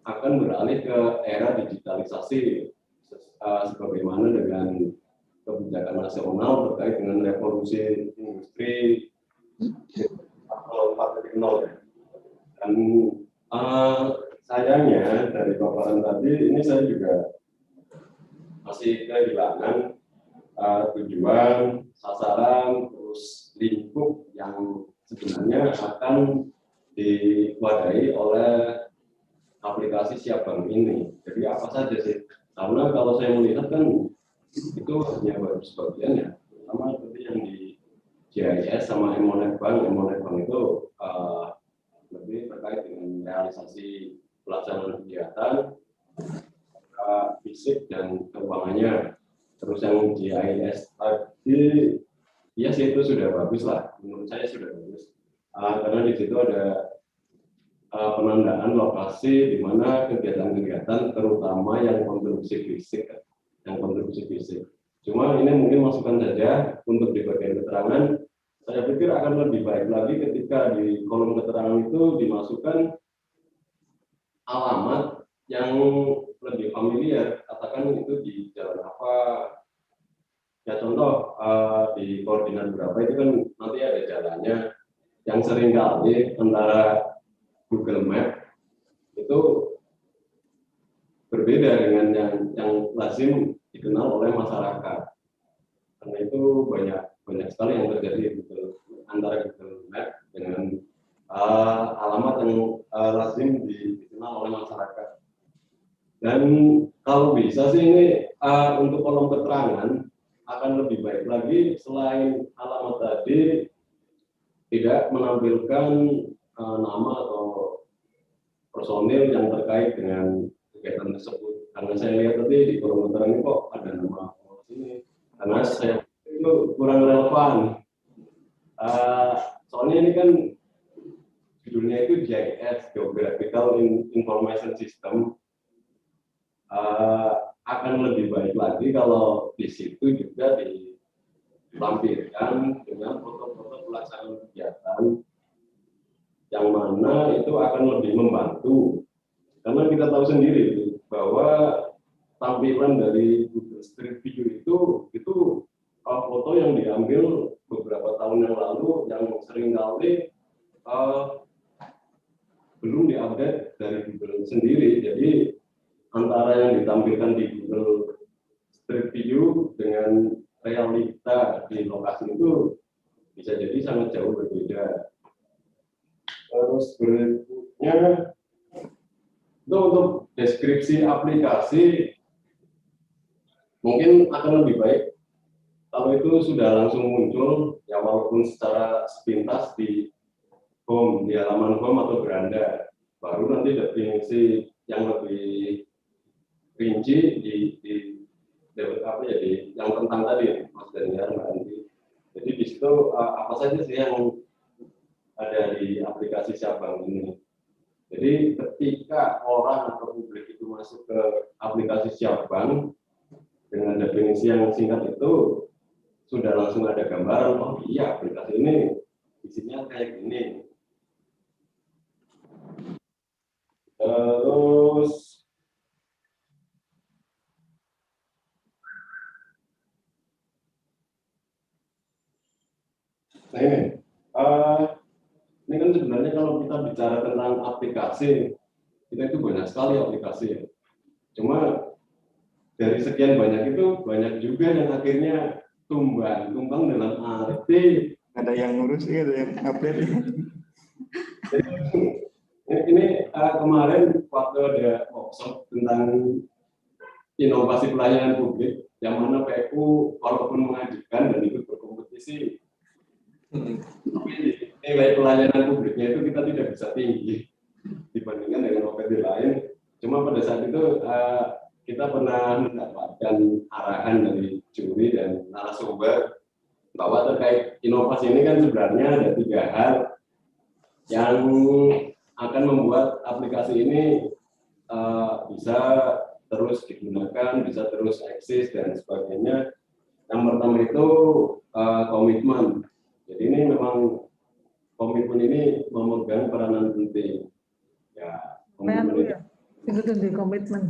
akan beralih ke era digitalisasi sebagaimana dengan kebijakan nasional terkait dengan revolusi industri 4.0 ya. Dan sayangnya dari paparan tadi ini saya juga masih kehilangan tujuan, sasaran, terus lingkup yang sebenarnya akan diwadahi oleh aplikasi Siap Bank ini. Jadi apa saja sih? Karena kalau saya melihat kan itu hanya baru sebagian ya, terutama seperti yang di GIS sama Emonet Bank itu lebih terkait dengan realisasi pelaksanaan kegiatan fisik dan keuangannya. Terus yang GIS tadi, ya sih itu sudah bagus lah, menurut saya sudah bagus. Karena di situ ada penandaan lokasi di mana kegiatan-kegiatan terutama yang kontribusi fisik. Cuma ini mungkin masukan saja untuk di bagian keterangan. Saya pikir akan lebih baik lagi ketika di kolom keterangan itu dimasukkan alamat yang lebih familiar, katakan itu di jalan apa. Ya contoh di koordinat berapa itu kan nanti ada jalannya yang seringkali antara Google Map itu berbeda dengan yang lazim dikenal oleh masyarakat. Karena itu banyak sekali yang terjadi antara Google Map dengan alamat yang lazim dikenal oleh masyarakat. Dan kalau bisa sih ini untuk kolom keterangan akan lebih baik lagi selain alamat tadi tidak menampilkan nama atau personil yang terkait dengan kegiatan tersebut. Karena saya lihat tadi di kolom keterangan ini kok ada nama ini. Karena saya itu kurang relevan. Soalnya ini kan judulnya itu GIS, Geographical Information System. Akan lebih baik lagi kalau di situ juga dilampirkan dengan foto-foto pelaksanaan kegiatan yang mana itu akan lebih membantu. Karena kita tahu sendiri bahwa tampilan dari Google Street View itu foto yang diambil beberapa tahun yang lalu yang seringkali belum diupdate dari Google sendiri. Jadi antara yang ditampilkan di Google Street View dengan realita di lokasi itu bisa jadi sangat jauh berbeda. Terus berikutnya itu untuk deskripsi aplikasi mungkin akan lebih baik kalau itu sudah langsung muncul ya walaupun secara sepintas di home, di halaman home atau beranda, baru nanti definisi yang lebih rinci yang tentang tadi Mas Daniel, Mbak Andi. Jadi di situ apa saja sih yang ada di aplikasi Syahbank ini. Jadi ketika orang atau publik itu masuk ke aplikasi Syahbank dengan definisi yang singkat itu sudah langsung ada gambaran, oh iya aplikasi ini isinya kayak gini. Terus nah ini kan sebenarnya kalau kita bicara tentang aplikasi, kita itu banyak sekali aplikasi. Cuma dari sekian banyak itu banyak juga yang akhirnya tumbang dalam arti Ada yang ngurus, ada yang update. Ini kemarin waktu ada workshop tentang inovasi pelayanan publik, yang mana PU walaupun mengajukan dan ikut berkompetisi, nilai pelayanan publiknya itu kita tidak bisa tinggi dibandingkan dengan OPD lain. Cuma pada saat itu kita pernah mendapatkan arahan dari juri dan narasumber bahwa terkait inovasi ini kan sebenarnya ada 3 hal yang akan membuat aplikasi ini bisa terus digunakan, bisa terus eksis dan sebagainya. Yang pertama itu komitmen. Jadi ini memang komitmen ini memegang peranan penting. Ya, komitmen itu. Itu di komitmen.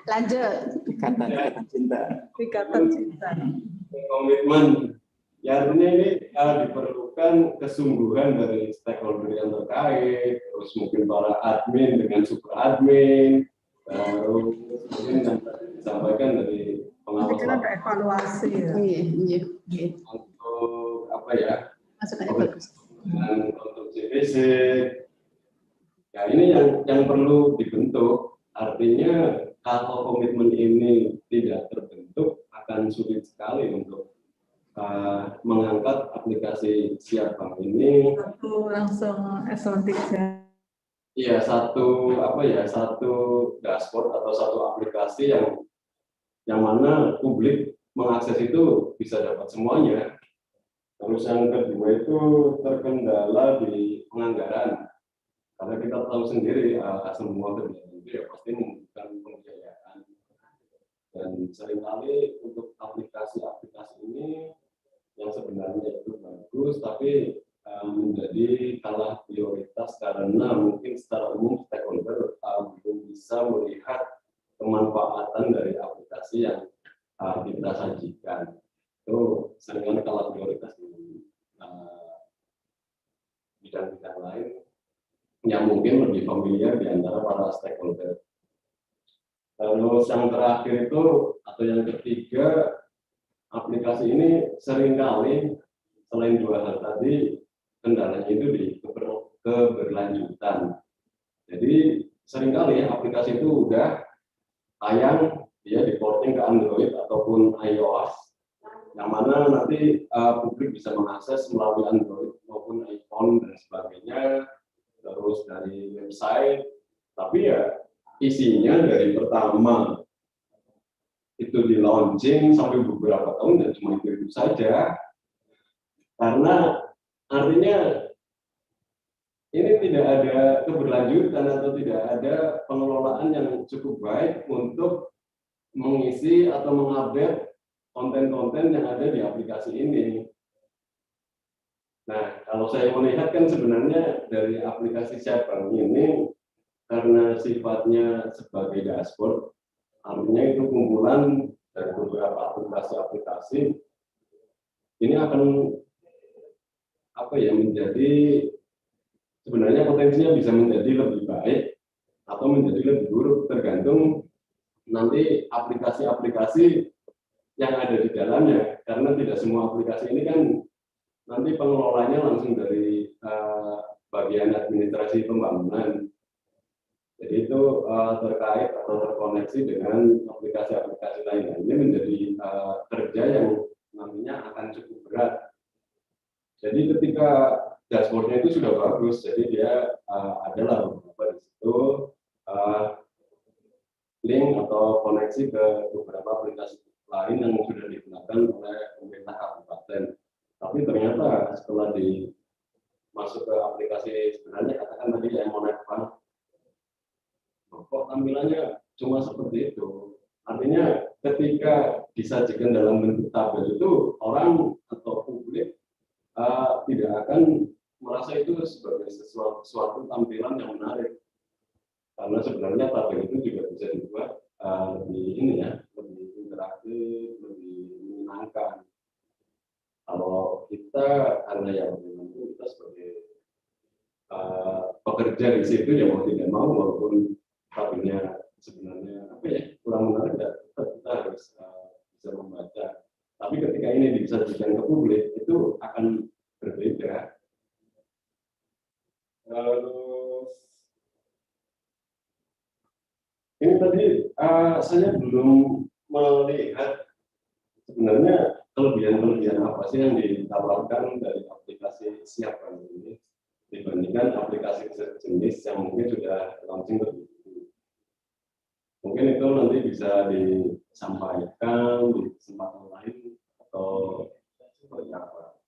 Lanjut. Ikatan cinta. Ikatan cinta. Komitmen. Ya artinya ini diperlukan kesungguhan dari stakeholder yang terkait, terus mungkin para admin dengan super admin, terus mungkin yang disampaikan dari pengawas. Kita ada evaluasi ya. Iya. Untuk apa ya? Masukan bagus. Untuk CPC. Ya ini yang perlu dibentuk. Artinya kalau komitmen ini tidak terbentuk akan sulit sekali untuk mengangkat aplikasi Syahbank ini. Satu langsung eselon 3. Iya, satu dashboard atau satu aplikasi yang mana publik mengakses itu bisa dapat semuanya. Terus yang kedua itu terkendala di penganggaran. Karena kita tahu sendiri semua kegiatan itu ya pasti membutuhkan pembiayaan. Dan seringkali untuk aplikasi-aplikasi ini yang sebenarnya itu bagus, tapi menjadi kalah prioritas karena mungkin secara umum stakeholder belum bisa melihat kemanfaatan dari aplikasi yang kita sajikan. Itu seringkali kalah prioritas di bidang-bidang lain yang mungkin lebih familiar di antara para stakeholder. Terus yang terakhir itu atau yang ketiga, aplikasi ini seringkali selain 2 hal tadi kendalanya itu di keberlanjutan. Jadi seringkali aplikasi itu udah tayang, dia di-porting ke Android ataupun iOS, yang mana nanti publik bisa mengakses melalui Android maupun iPhone dan sebagainya, terus dari website. Tapi ya isinya dari pertama itu di launching sampai beberapa tahun dan cuma itu saja, karena artinya ini tidak ada keberlanjutan atau tidak ada pengelolaan yang cukup baik untuk mengisi atau mengupdate konten-konten yang ada di aplikasi ini. Nah, kalau saya melihat kan sebenarnya dari aplikasi Syahbank ini karena sifatnya sebagai dashboard, artinya itu kumpulan dari beberapa aplikasi-aplikasi, ini akan menjadi sebenarnya potensinya bisa menjadi lebih baik atau menjadi lebih buruk tergantung nanti aplikasi-aplikasi yang ada di dalamnya, karena tidak semua aplikasi ini kan nanti pengelolanya langsung dari bagian administrasi pembangunan. Jadi itu terkait atau terkoneksi dengan aplikasi-aplikasi lainnya. Ini menjadi kerja yang namanya akan cukup berat. Jadi ketika dashboardnya itu sudah bagus, jadi dia adalah beberapa di situ link koneksi ke beberapa aplikasi lain yang sudah digunakan oleh pemerintah kabupaten. Tapi ternyata setelah masuk ke aplikasi sebenarnya, katakan tadi Monet Bank, kok tampilannya cuma seperti itu. Artinya ketika disajikan dalam bentuk tabel itu, orang atau publik tidak akan merasa itu sebagai sesuatu tampilan yang menarik. Karena sebenarnya tabel itu juga bisa dibuat lebih lebih interaktif, lebih menyenangkan. Kalau kita karena yang kita sebagai pekerja di situ ya mau tidak mau, walaupun tabelnya sebenarnya kurang menarik, kita harus bisa membaca. Tapi ketika ini disajikan ke publik itu akan berbeda. Terus ini tadi saya belum melihat sebenarnya kelebihan apa sih yang ditawarkan dari aplikasi Siap Bantu ini dibandingkan aplikasi sejenis yang mungkin sudah launching lebih dulu. Mungkin itu nanti bisa disampaikan di kesempatan lain atau seperti apa.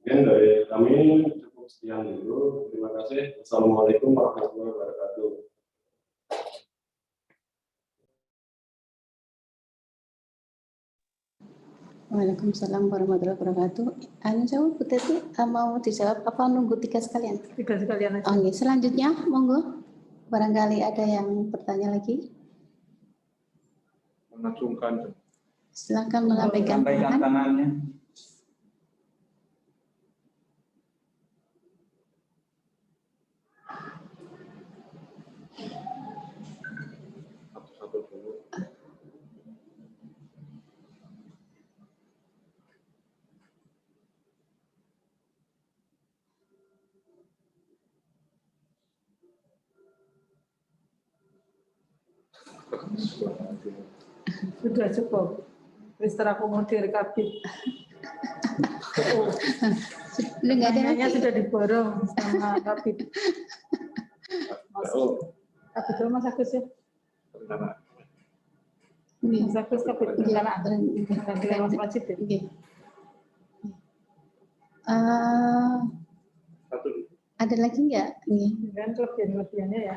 Mungkin dari kami cukup sekian dulu. Terima kasih. Assalamualaikum warahmatullahi wabarakatuh. Waalaikumsalam warahmatullahi wabarakatuh. Anu jawab Bu Teti, mau dijawab apa nunggu 3 sekalian? 3 sekalian aja. Oke, selanjutnya monggo. Barangkali ada yang bertanya lagi. Mengacungkan. Silakan melambaikan tangan. tangannya. Satu-satu dulu. Sudah cukup. Wis terakomodir kabit. Enggak ada Pertanyaannya lagi. sudah diborong sama kabit. Kabit dulu Mas Agus ya. Mas Agus kabit perencanaan. Ganti Mas Wajib ya. Oke. Ada lagi enggak? Dan kelebihan-kelebihannya ya.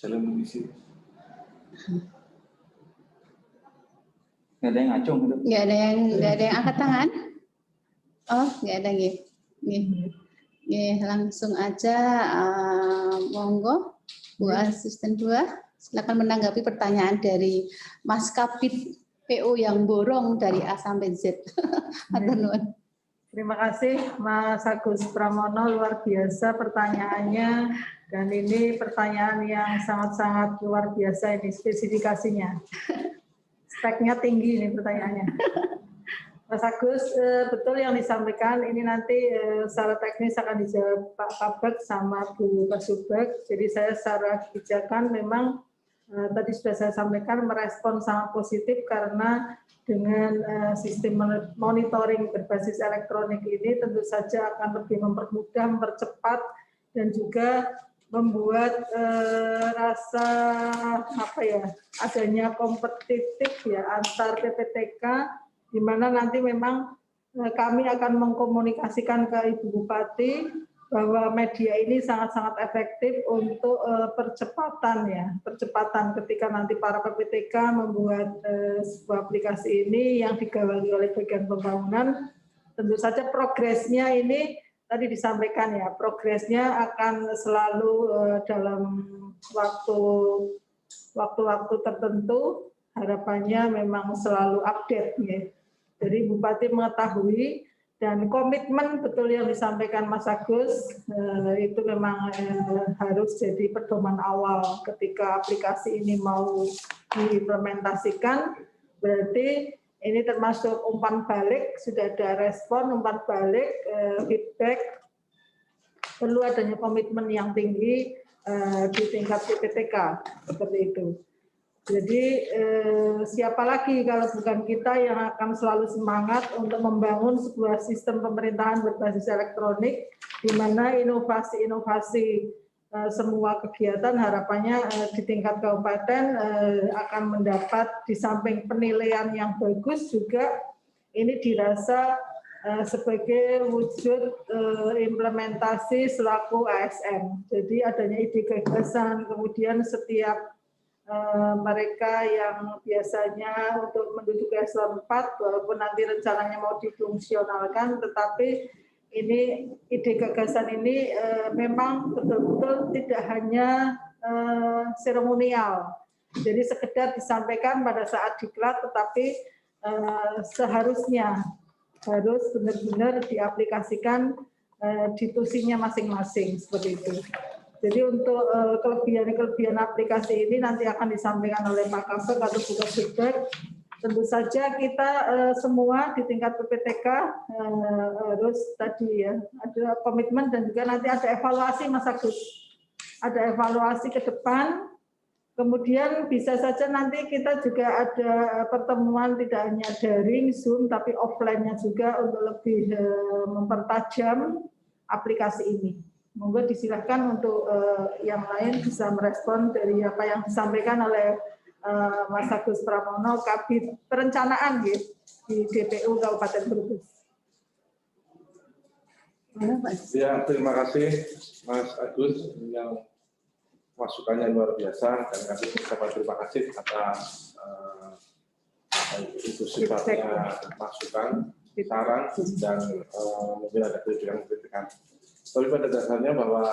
Jalan mengisi. Nggak ada yang ngacung gitu. Enggak ada yang angkat tangan? Oh, enggak ada nggih. Nggih, langsung aja monggo Bu Asisten 2 silakan menanggapi pertanyaan dari Mas Kabit PO yang borong dari A sampai Z. Matur nuwun. Terima kasih Mas Agus Pramono, luar biasa pertanyaannya, dan ini pertanyaan yang sangat-sangat luar biasa ini spesifikasinya. Speknya tinggi ini pertanyaannya. Mas Agus, betul yang disampaikan, ini nanti secara teknis akan dijawab Pak Kabak sama Bu Kasubag. Jadi saya secara kebijakan memang tadi sudah saya sampaikan merespon sangat positif karena dengan sistem monitoring berbasis elektronik ini tentu saja akan lebih mempermudah, mempercepat, dan juga membuat rasa adanya kompetitif ya antar PPTK, di mana nanti memang kami akan mengkomunikasikan ke Ibu Bupati bahwa media ini sangat-sangat efektif untuk percepatan ketika nanti para PPTK membuat sebuah aplikasi ini yang digawangi oleh bagian pembangunan. Tentu saja progresnya ini tadi disampaikan ya, progresnya akan selalu dalam waktu-waktu tertentu, harapannya memang selalu update ya. Jadi Bupati mengetahui dan komitmen betul yang disampaikan Mas Agus itu memang harus jadi pedoman awal ketika aplikasi ini mau diimplementasikan. Berarti ini termasuk umpan balik, sudah ada respon umpan balik, feedback, perlu adanya komitmen yang tinggi di tingkat PPTK seperti itu. Jadi siapa lagi kalau bukan kita yang akan selalu semangat untuk membangun sebuah sistem pemerintahan berbasis elektronik, di mana inovasi-inovasi semua kegiatan harapannya di tingkat kabupaten akan mendapat, di samping penilaian yang bagus juga ini dirasa sebagai wujud implementasi selaku ASN. Jadi adanya ide gagasan, kemudian setiap mereka yang biasanya untuk menduduki eselon 4, walaupun nanti rencananya mau difungsionalkan, tetapi ini ide gagasan ini memang betul-betul tidak hanya seremonial. Jadi sekedar disampaikan pada saat diklat, tetapi seharusnya harus benar-benar diaplikasikan di tusinya masing-masing seperti itu. Jadi untuk kelebihan aplikasi ini nanti akan disampaikan oleh Pak Kabak atau Bu Kabak. Tentu saja kita semua di tingkat PPTK harus tadi ya ada komitmen dan juga nanti ada evaluasi Mas Agus. Ada evaluasi ke depan. Kemudian bisa saja nanti kita juga ada pertemuan tidak hanya daring Zoom tapi offline-nya juga untuk lebih mempertajam aplikasi ini. Monggo disilahkan untuk yang lain bisa merespon dari apa yang disampaikan oleh Mas Agus Pramono, Kabid Perencanaan di DPU Kabupaten Brebes. Ya, terima kasih Mas Agus yang masukannya luar biasa dan kami ucapkan terima kasih atas itu sifatnya masukan, saran dan mungkin ada kritikan. Tapi pada dasarnya bahwa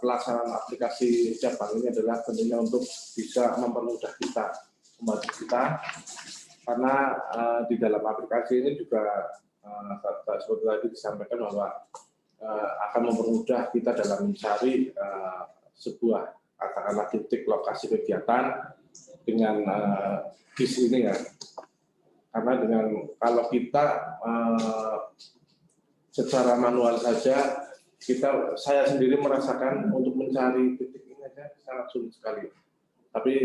pelaksanaan aplikasi Siap Bank ini adalah tentunya untuk bisa mempermudah kita, membantu kita, karena di dalam aplikasi ini juga seperti tadi disampaikan bahwa akan mempermudah kita dalam mencari sebuah katakanlah titik lokasi kegiatan dengan GIS ini ya, karena dengan kalau kita secara manual saja saya sendiri merasakan untuk mencari titik ini aja sangat sulit sekali. Tapi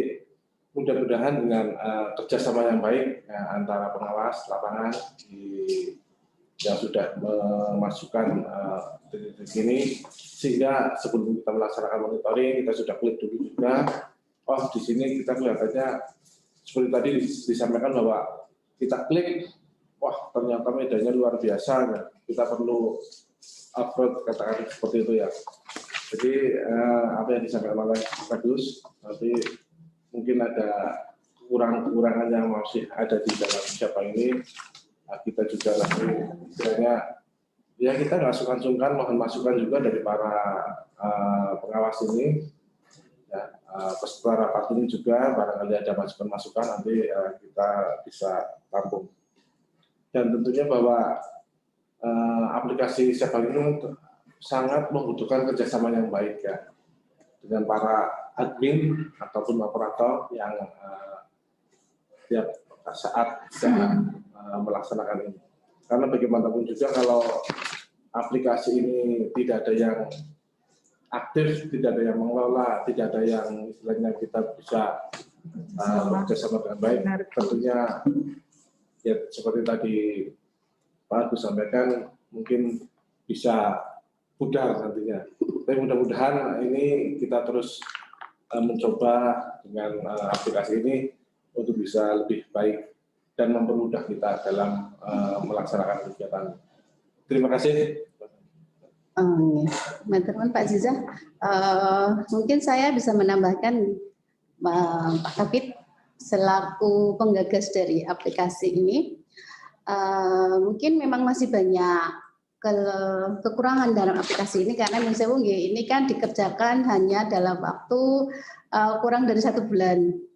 mudah-mudahan dengan kerjasama yang baik ya, antara pengawas lapangan yang sudah memasukkan titik ini, sehingga sebelum kita melaksanakan monitoring kita sudah klik dulu juga. Oh di sini kita kelihatannya seperti tadi disampaikan bahwa kita klik, wah ternyata medannya luar biasa. Ya. Kita perlu upload katakan seperti itu ya. Jadi apa yang disampaikan oleh Bagus, nanti mungkin ada kekurangan yang masih ada di dalam Siap Bank ini. Nah, kita juga nanti istilahnya ya kita nggak sungkan-sungkan mohon masukan juga dari para pengawas ini. Ya, peserta rapat ini juga barangkali ada masukan-masukan nanti kita bisa tampung. Dan tentunya bahwa aplikasi Siap Bank ini sangat membutuhkan kerjasama yang baik ya dengan para admin ataupun operator yang tiap saat bisa melaksanakan ini. Karena bagaimanapun juga kalau aplikasi ini tidak ada yang aktif, tidak ada yang mengelola, tidak ada yang istilahnya kita bisa bekerjasama dengan baik, tentunya ya seperti tadi Pak Agus sampaikan mungkin bisa pudar nantinya. Tapi mudah-mudahan ini kita terus mencoba dengan aplikasi ini untuk bisa lebih baik dan mempermudah kita dalam melaksanakan kegiatan. Terima kasih. Teman-teman Pak Ziza, mungkin saya bisa menambahkan Pak Kabid selaku penggagas dari aplikasi ini. Mungkin memang masih banyak kekurangan dalam aplikasi ini karena ini kan dikerjakan hanya dalam waktu kurang dari 1 bulan.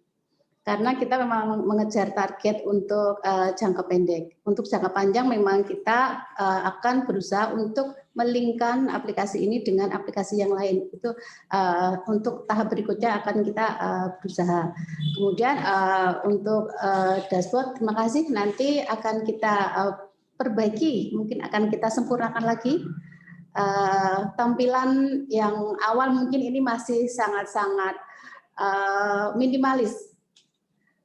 Karena kita memang mengejar target untuk jangka pendek. Untuk jangka panjang memang kita akan berusaha untuk melingkan aplikasi ini dengan aplikasi yang lain. Itu untuk tahap berikutnya akan kita berusaha. Kemudian untuk dashboard, terima kasih. Nanti akan kita perbaiki, mungkin akan kita sempurnakan lagi. Tampilan yang awal mungkin ini masih sangat-sangat minimalis,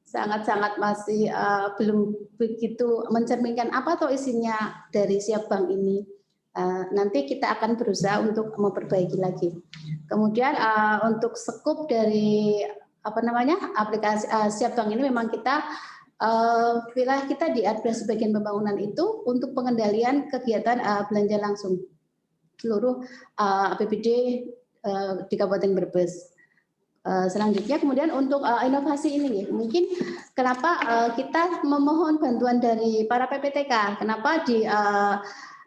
sangat-sangat masih belum begitu mencerminkan apa toh isinya dari Siap Bank ini. Nanti kita akan berusaha untuk memperbaiki lagi. Kemudian untuk skup dari aplikasi Siap Bank ini memang kita wilayah kita di administrasi bagian pembangunan itu untuk pengendalian kegiatan belanja langsung seluruh APBD di Kabupaten Brebes. Selanjutnya kemudian untuk inovasi ini, mungkin kenapa kita memohon bantuan dari para PPTK, kenapa di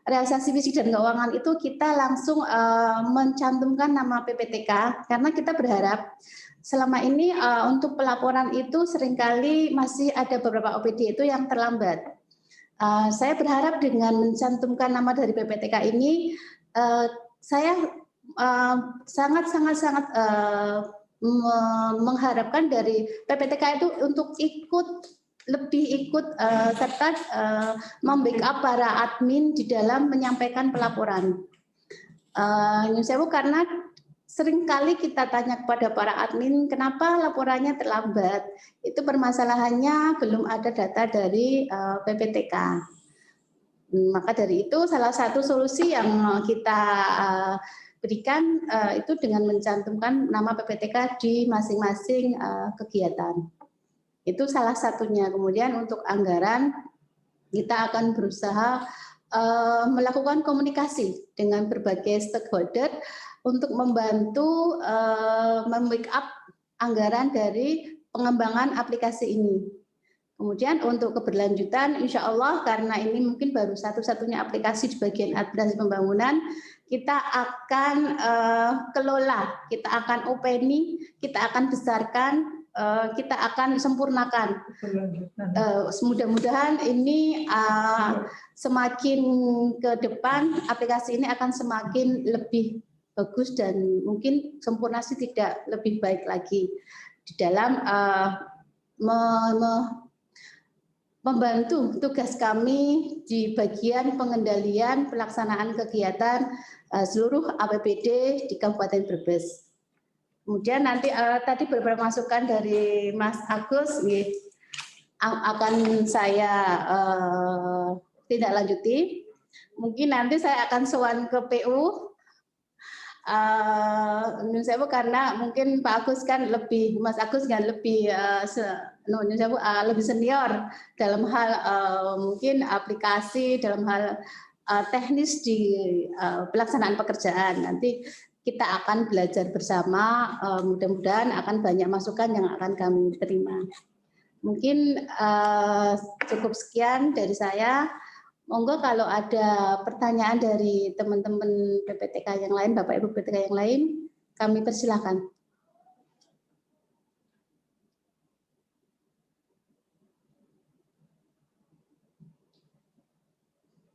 realisasi fisik dan keuangan itu kita langsung mencantumkan nama PPTK, karena kita berharap selama ini untuk pelaporan itu seringkali masih ada beberapa OPD itu yang terlambat. Saya berharap dengan mencantumkan nama dari PPTK ini, saya sangat mengharapkan dari PPTK itu untuk lebih ikut serta membackup para admin di dalam menyampaikan pelaporan. Karena seringkali kita tanya kepada para admin kenapa laporannya terlambat. Itu permasalahannya belum ada data dari PPTK. Maka dari itu salah satu solusi yang kita berikan itu dengan mencantumkan nama PPTK di masing-masing kegiatan. Itu salah satunya. Kemudian untuk anggaran kita akan berusaha melakukan komunikasi dengan berbagai stakeholder untuk membantu membackup anggaran dari pengembangan aplikasi ini. Kemudian untuk keberlanjutan, insya Allah karena ini mungkin baru satu-satunya aplikasi di bagian administrasi pembangunan, kita akan kelola, kita akan openi, kita akan besarkan, kita akan sempurnakan. Mudah-mudahan ini semakin ke depan aplikasi ini akan semakin lebih bagus dan mungkin sempurna sih tidak lebih baik lagi di dalam membantu tugas kami di bagian pengendalian pelaksanaan kegiatan seluruh APBD di Kabupaten Brebes. Kemudian nanti tadi beberapa masukan dari Mas Agus akan saya tindak lanjuti. Mungkin nanti saya akan sowan ke PU. Karena mungkin Pak Agus kan lebih, Mas Agus kan lebih lebih senior dalam hal mungkin aplikasi, dalam hal teknis di pelaksanaan pekerjaan. Nanti kita akan belajar bersama, mudah-mudahan akan banyak masukan yang akan kami terima. Mungkin cukup sekian dari saya. Monggo kalau ada pertanyaan dari teman-teman PPTK yang lain, Bapak Ibu PPTK yang lain, kami persilahkan.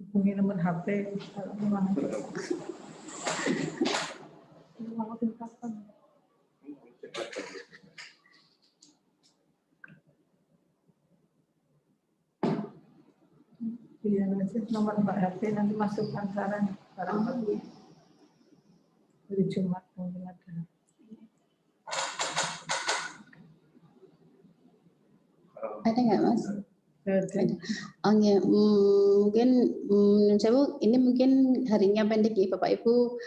Hubungi nomor HP kalau memang iya, nomor Mbak HP nanti masukkan saran barangkali hari Jumat mungkin ada. Ada nggak Mas? Ada. Oh ya, mungkin ini mungkin harinya pendek ya Bapak Ibu,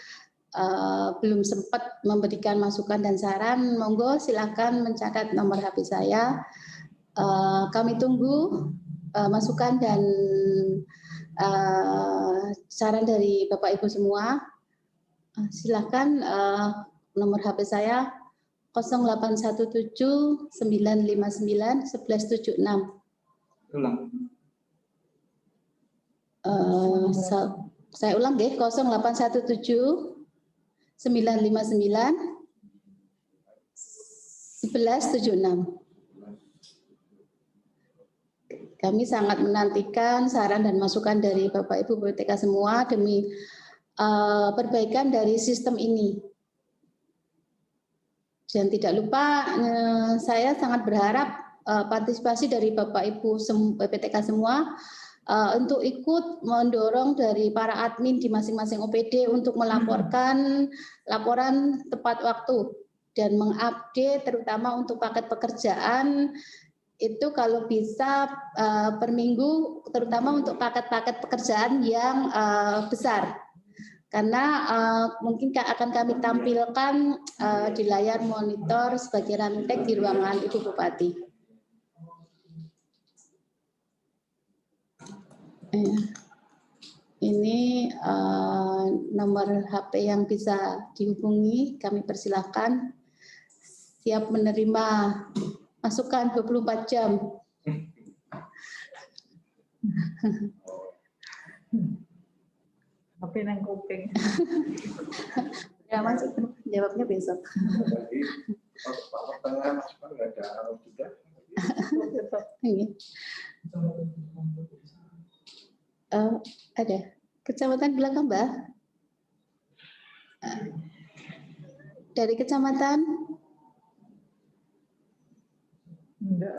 belum sempat memberikan masukan dan saran. Monggo silakan mencatat nomor HP saya. Kami tunggu masukan dan saran dari Bapak Ibu semua. Silakan nomor HP saya 0817 959 1176. Ulang. Saya ulang deh, 0817 959 1176. Kami sangat menantikan saran dan masukan dari Bapak Ibu PPTK semua demi perbaikan dari sistem ini. Dan tidak lupa saya sangat berharap partisipasi dari Bapak Ibu PPTK semua untuk ikut mendorong dari para admin di masing-masing OPD untuk melaporkan laporan tepat waktu dan mengupdate terutama untuk paket pekerjaan itu kalau bisa per minggu, terutama untuk paket-paket pekerjaan yang besar. Karena mungkin akan kami tampilkan di layar monitor sebagai running text di ruangan Ibu Bupati. Ini nomor HP yang bisa dihubungi, kami persilahkan. Siap menerima masukan 24 jam. Tapi nang kuping. Ya masuk, jawabnya besok. Ada kecamatan belakang, Mbak? Dari kecamatan? Enggak.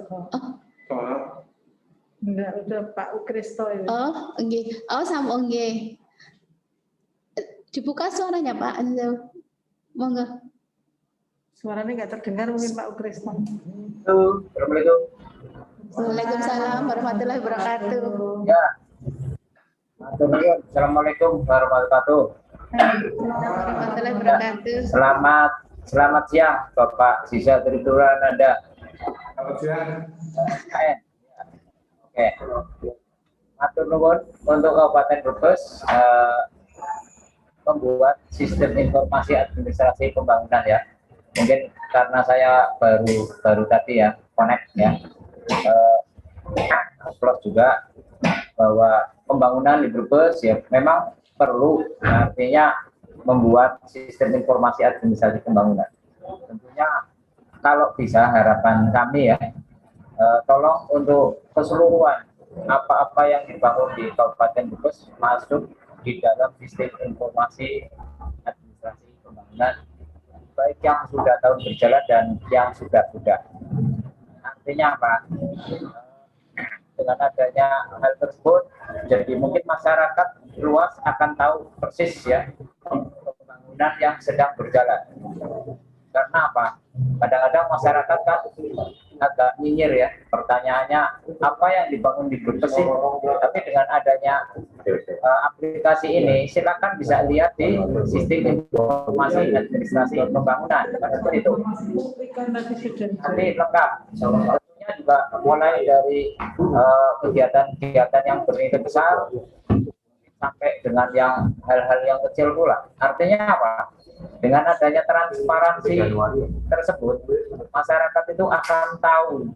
Enggak, udah Pak Ukristo ini. Oh, nggih. Oh, sama nggih. Dibuka suaranya, Pak. Monggo. Suaranya nggak terdengar mungkin Pak Ukristo. Assalamualaikum. Waalaikumsalam warahmatullahi wabarakatuh. Ya. Assalamualaikum warahmatullahi wabarakatuh. Warahmatullahi wabarakatuh. Selamat siang Bapak Sisa Tritura Nanda. Selamat siang. Oke. Matur nuwun untuk Kabupaten Brebes membuat sistem informasi administrasi pembangunan ya. Mungkin karena saya baru tadi ya connect ya. Plus juga bahwa pembangunan di Brebes ya memang perlu, artinya membuat sistem informasi administrasi pembangunan. Tentunya kalau bisa harapan kami ya, tolong untuk keseluruhan apa-apa yang dibangun di Kabupaten Brebes masuk di dalam sistem informasi administrasi pembangunan, baik yang sudah tahun berjalan dan yang sudah. Artinya apa? Dengan adanya hal tersebut, jadi mungkin masyarakat luas akan tahu persis ya pembangunan yang sedang berjalan. Karena apa? Kadang-kadang masyarakat kan agak nyinyir ya, pertanyaannya apa yang dibangun di Brebes sih? Tapi dengan adanya aplikasi ini, silakan bisa lihat di sistem informasi administrasi pembangunan. Seperti itu. Nanti lengkap. Tentunya juga mulai dari kegiatan-kegiatan yang bernilai besar sampai dengan yang hal-hal yang kecil pula. Artinya apa? Dengan adanya transparansi tersebut, masyarakat itu akan tahu.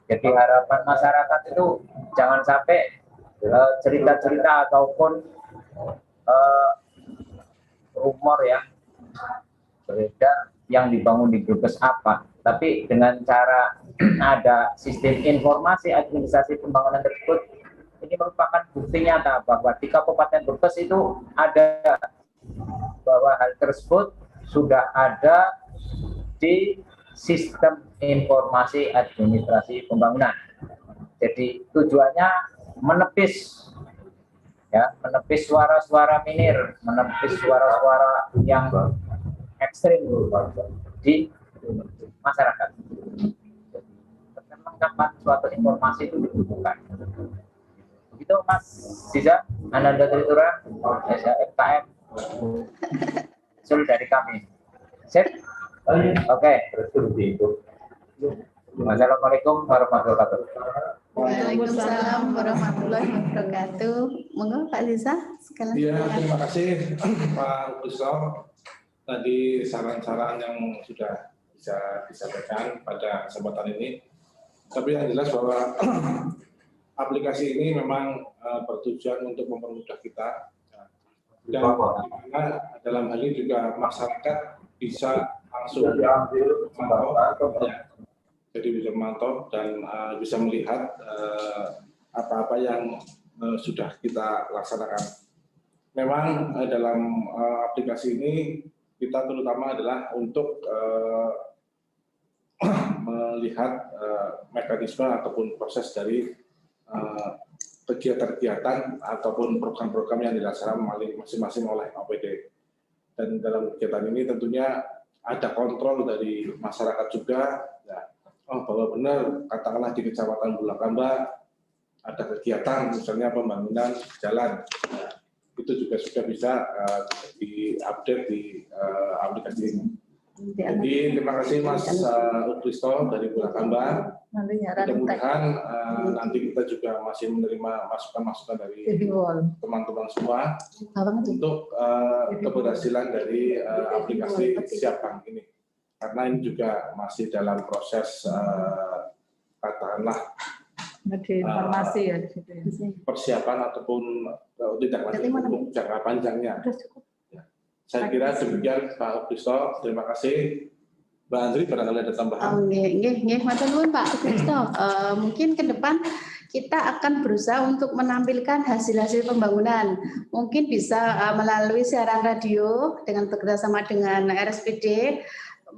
Jadi harapan masyarakat itu jangan sampai cerita-cerita ataupun rumor ya beredar yang dibangun di Brebes apa. Tapi dengan cara ada sistem informasi administrasi pembangunan tersebut, ini merupakan bukti nyata bahwa di Kabupaten Brebes itu ada, bahwa hal tersebut sudah ada di sistem informasi administrasi pembangunan. Jadi tujuannya menepis suara-suara minir, menepis suara-suara yang ekstrim di masyarakat. Kelengkapan suatu informasi itu dibutuhkan. Begitu Mas Siza, Ananda Tritura, FKM, usul dari kami. Sip? Oke. Wassalamualaikum warahmatullahi wabarakatuh. Waalaikumsalam warahmatullahi wabarakatuh. Monggo Pak Lisa sekalian. Iya, terima kasih Pak Kristo. Tadi saran-saran yang sudah bisa disampaikan pada kesempatan ini. Tapi yang jelas bahwa aplikasi ini memang bertujuan untuk mempermudah kita, dan dalam hal ini juga masyarakat bisa langsung memantau, jadi bisa memantau dan bisa melihat apa-apa yang sudah kita laksanakan. Memang dalam aplikasi ini kita terutama adalah untuk melihat mekanisme ataupun proses dari kegiatan-kegiatan ataupun program-program yang dilaksanakan masing-masing oleh OPD. Dan dalam kegiatan ini tentunya ada kontrol dari masyarakat juga, ya, bahwa benar katakanlah di Kecamatan Bulakamba ada kegiatan misalnya pembangunan jalan, ya, itu juga sudah bisa diupdate di aplikasi ini. Jadi terima kasih Mas Ukristo dari Bulakamba. Mudah-mudahan nanti kita juga masih menerima masukan-masukan dari teman-teman semua untuk keberhasilan dari aplikasi Siap Bank ini. Karena ini juga masih dalam proses katakanlah informasi ya di situ. Persiapan ataupun tidak lanjut untuk jangka panjangnya. Saya kira demikian Pak Ukristo. Terima kasih. Mbak Andri, barangkali ada tambahan. Nggih, matur nuwun Pak Ukristo. Mungkin ke depan kita akan berusaha untuk menampilkan hasil-hasil pembangunan. Mungkin bisa melalui siaran radio dengan bekerjasama dengan RSPD.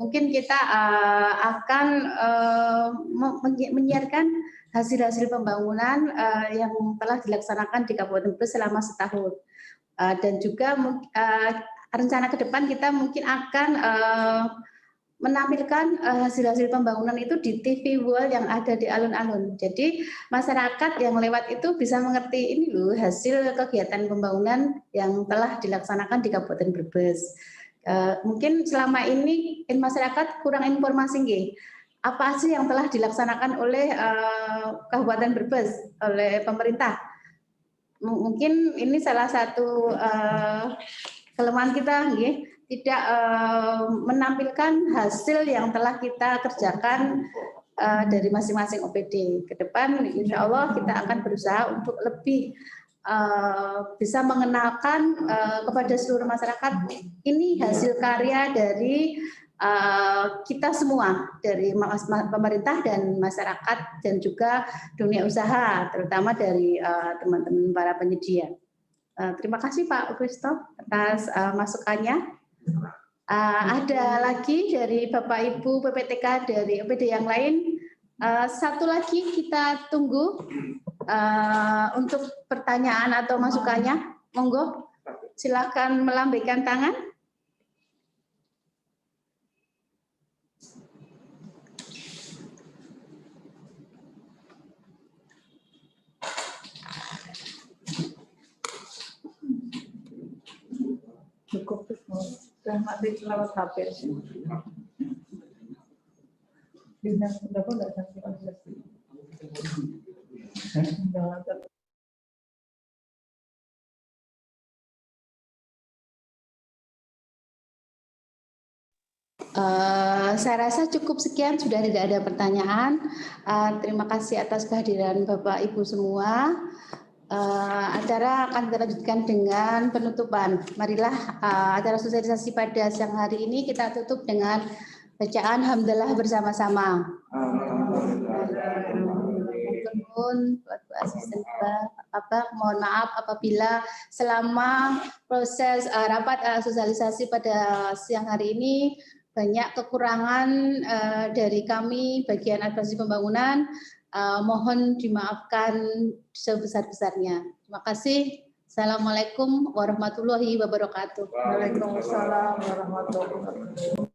Mungkin kita akan menyiarkan hasil-hasil pembangunan yang telah dilaksanakan di Kabupaten Brebes selama setahun. Dan juga rencana ke depan kita mungkin akan menampilkan hasil-hasil pembangunan itu di TV wall yang ada di alun-alun. Jadi masyarakat yang lewat itu bisa mengerti ini loh hasil kegiatan pembangunan yang telah dilaksanakan di Kabupaten Brebes. Mungkin selama ini masyarakat kurang informasi nggih. Apa sih yang telah dilaksanakan oleh Kabupaten Brebes oleh pemerintah? Mungkin ini salah satu kelemahan kita, nggih, tidak menampilkan hasil yang telah kita kerjakan dari masing-masing OPD. Ke depan, insya Allah kita akan berusaha untuk lebih bisa mengenalkan kepada seluruh masyarakat ini hasil karya dari kita semua, dari pemerintah dan masyarakat dan juga dunia usaha, terutama dari teman-teman para penyedia. Terima kasih Pak Ukristo atas masukannya. Ada lagi dari Bapak Ibu PPTK dari OPD yang lain. Satu lagi kita tunggu untuk pertanyaan atau masukannya. Monggo, silakan melambaikan tangan. Cukup sudah nanti lewat HP. Saya rasa cukup sekian, sudah tidak ada pertanyaan. Terima kasih atas kehadiran Bapak Ibu semua. Acara akan kita lanjutkan dengan penutupan. Marilah acara sosialisasi pada siang hari ini kita tutup dengan bacaan hamdalah bersama-sama. Mohon maaf apabila selama proses rapat sosialisasi pada siang hari ini banyak kekurangan dari kami bagian administrasi pembangunan. Mohon dimaafkan sebesar-besarnya. Terima kasih. Assalamualaikum warahmatullahi wabarakatuh. Waalaikumsalam warahmatullahi wabarakatuh.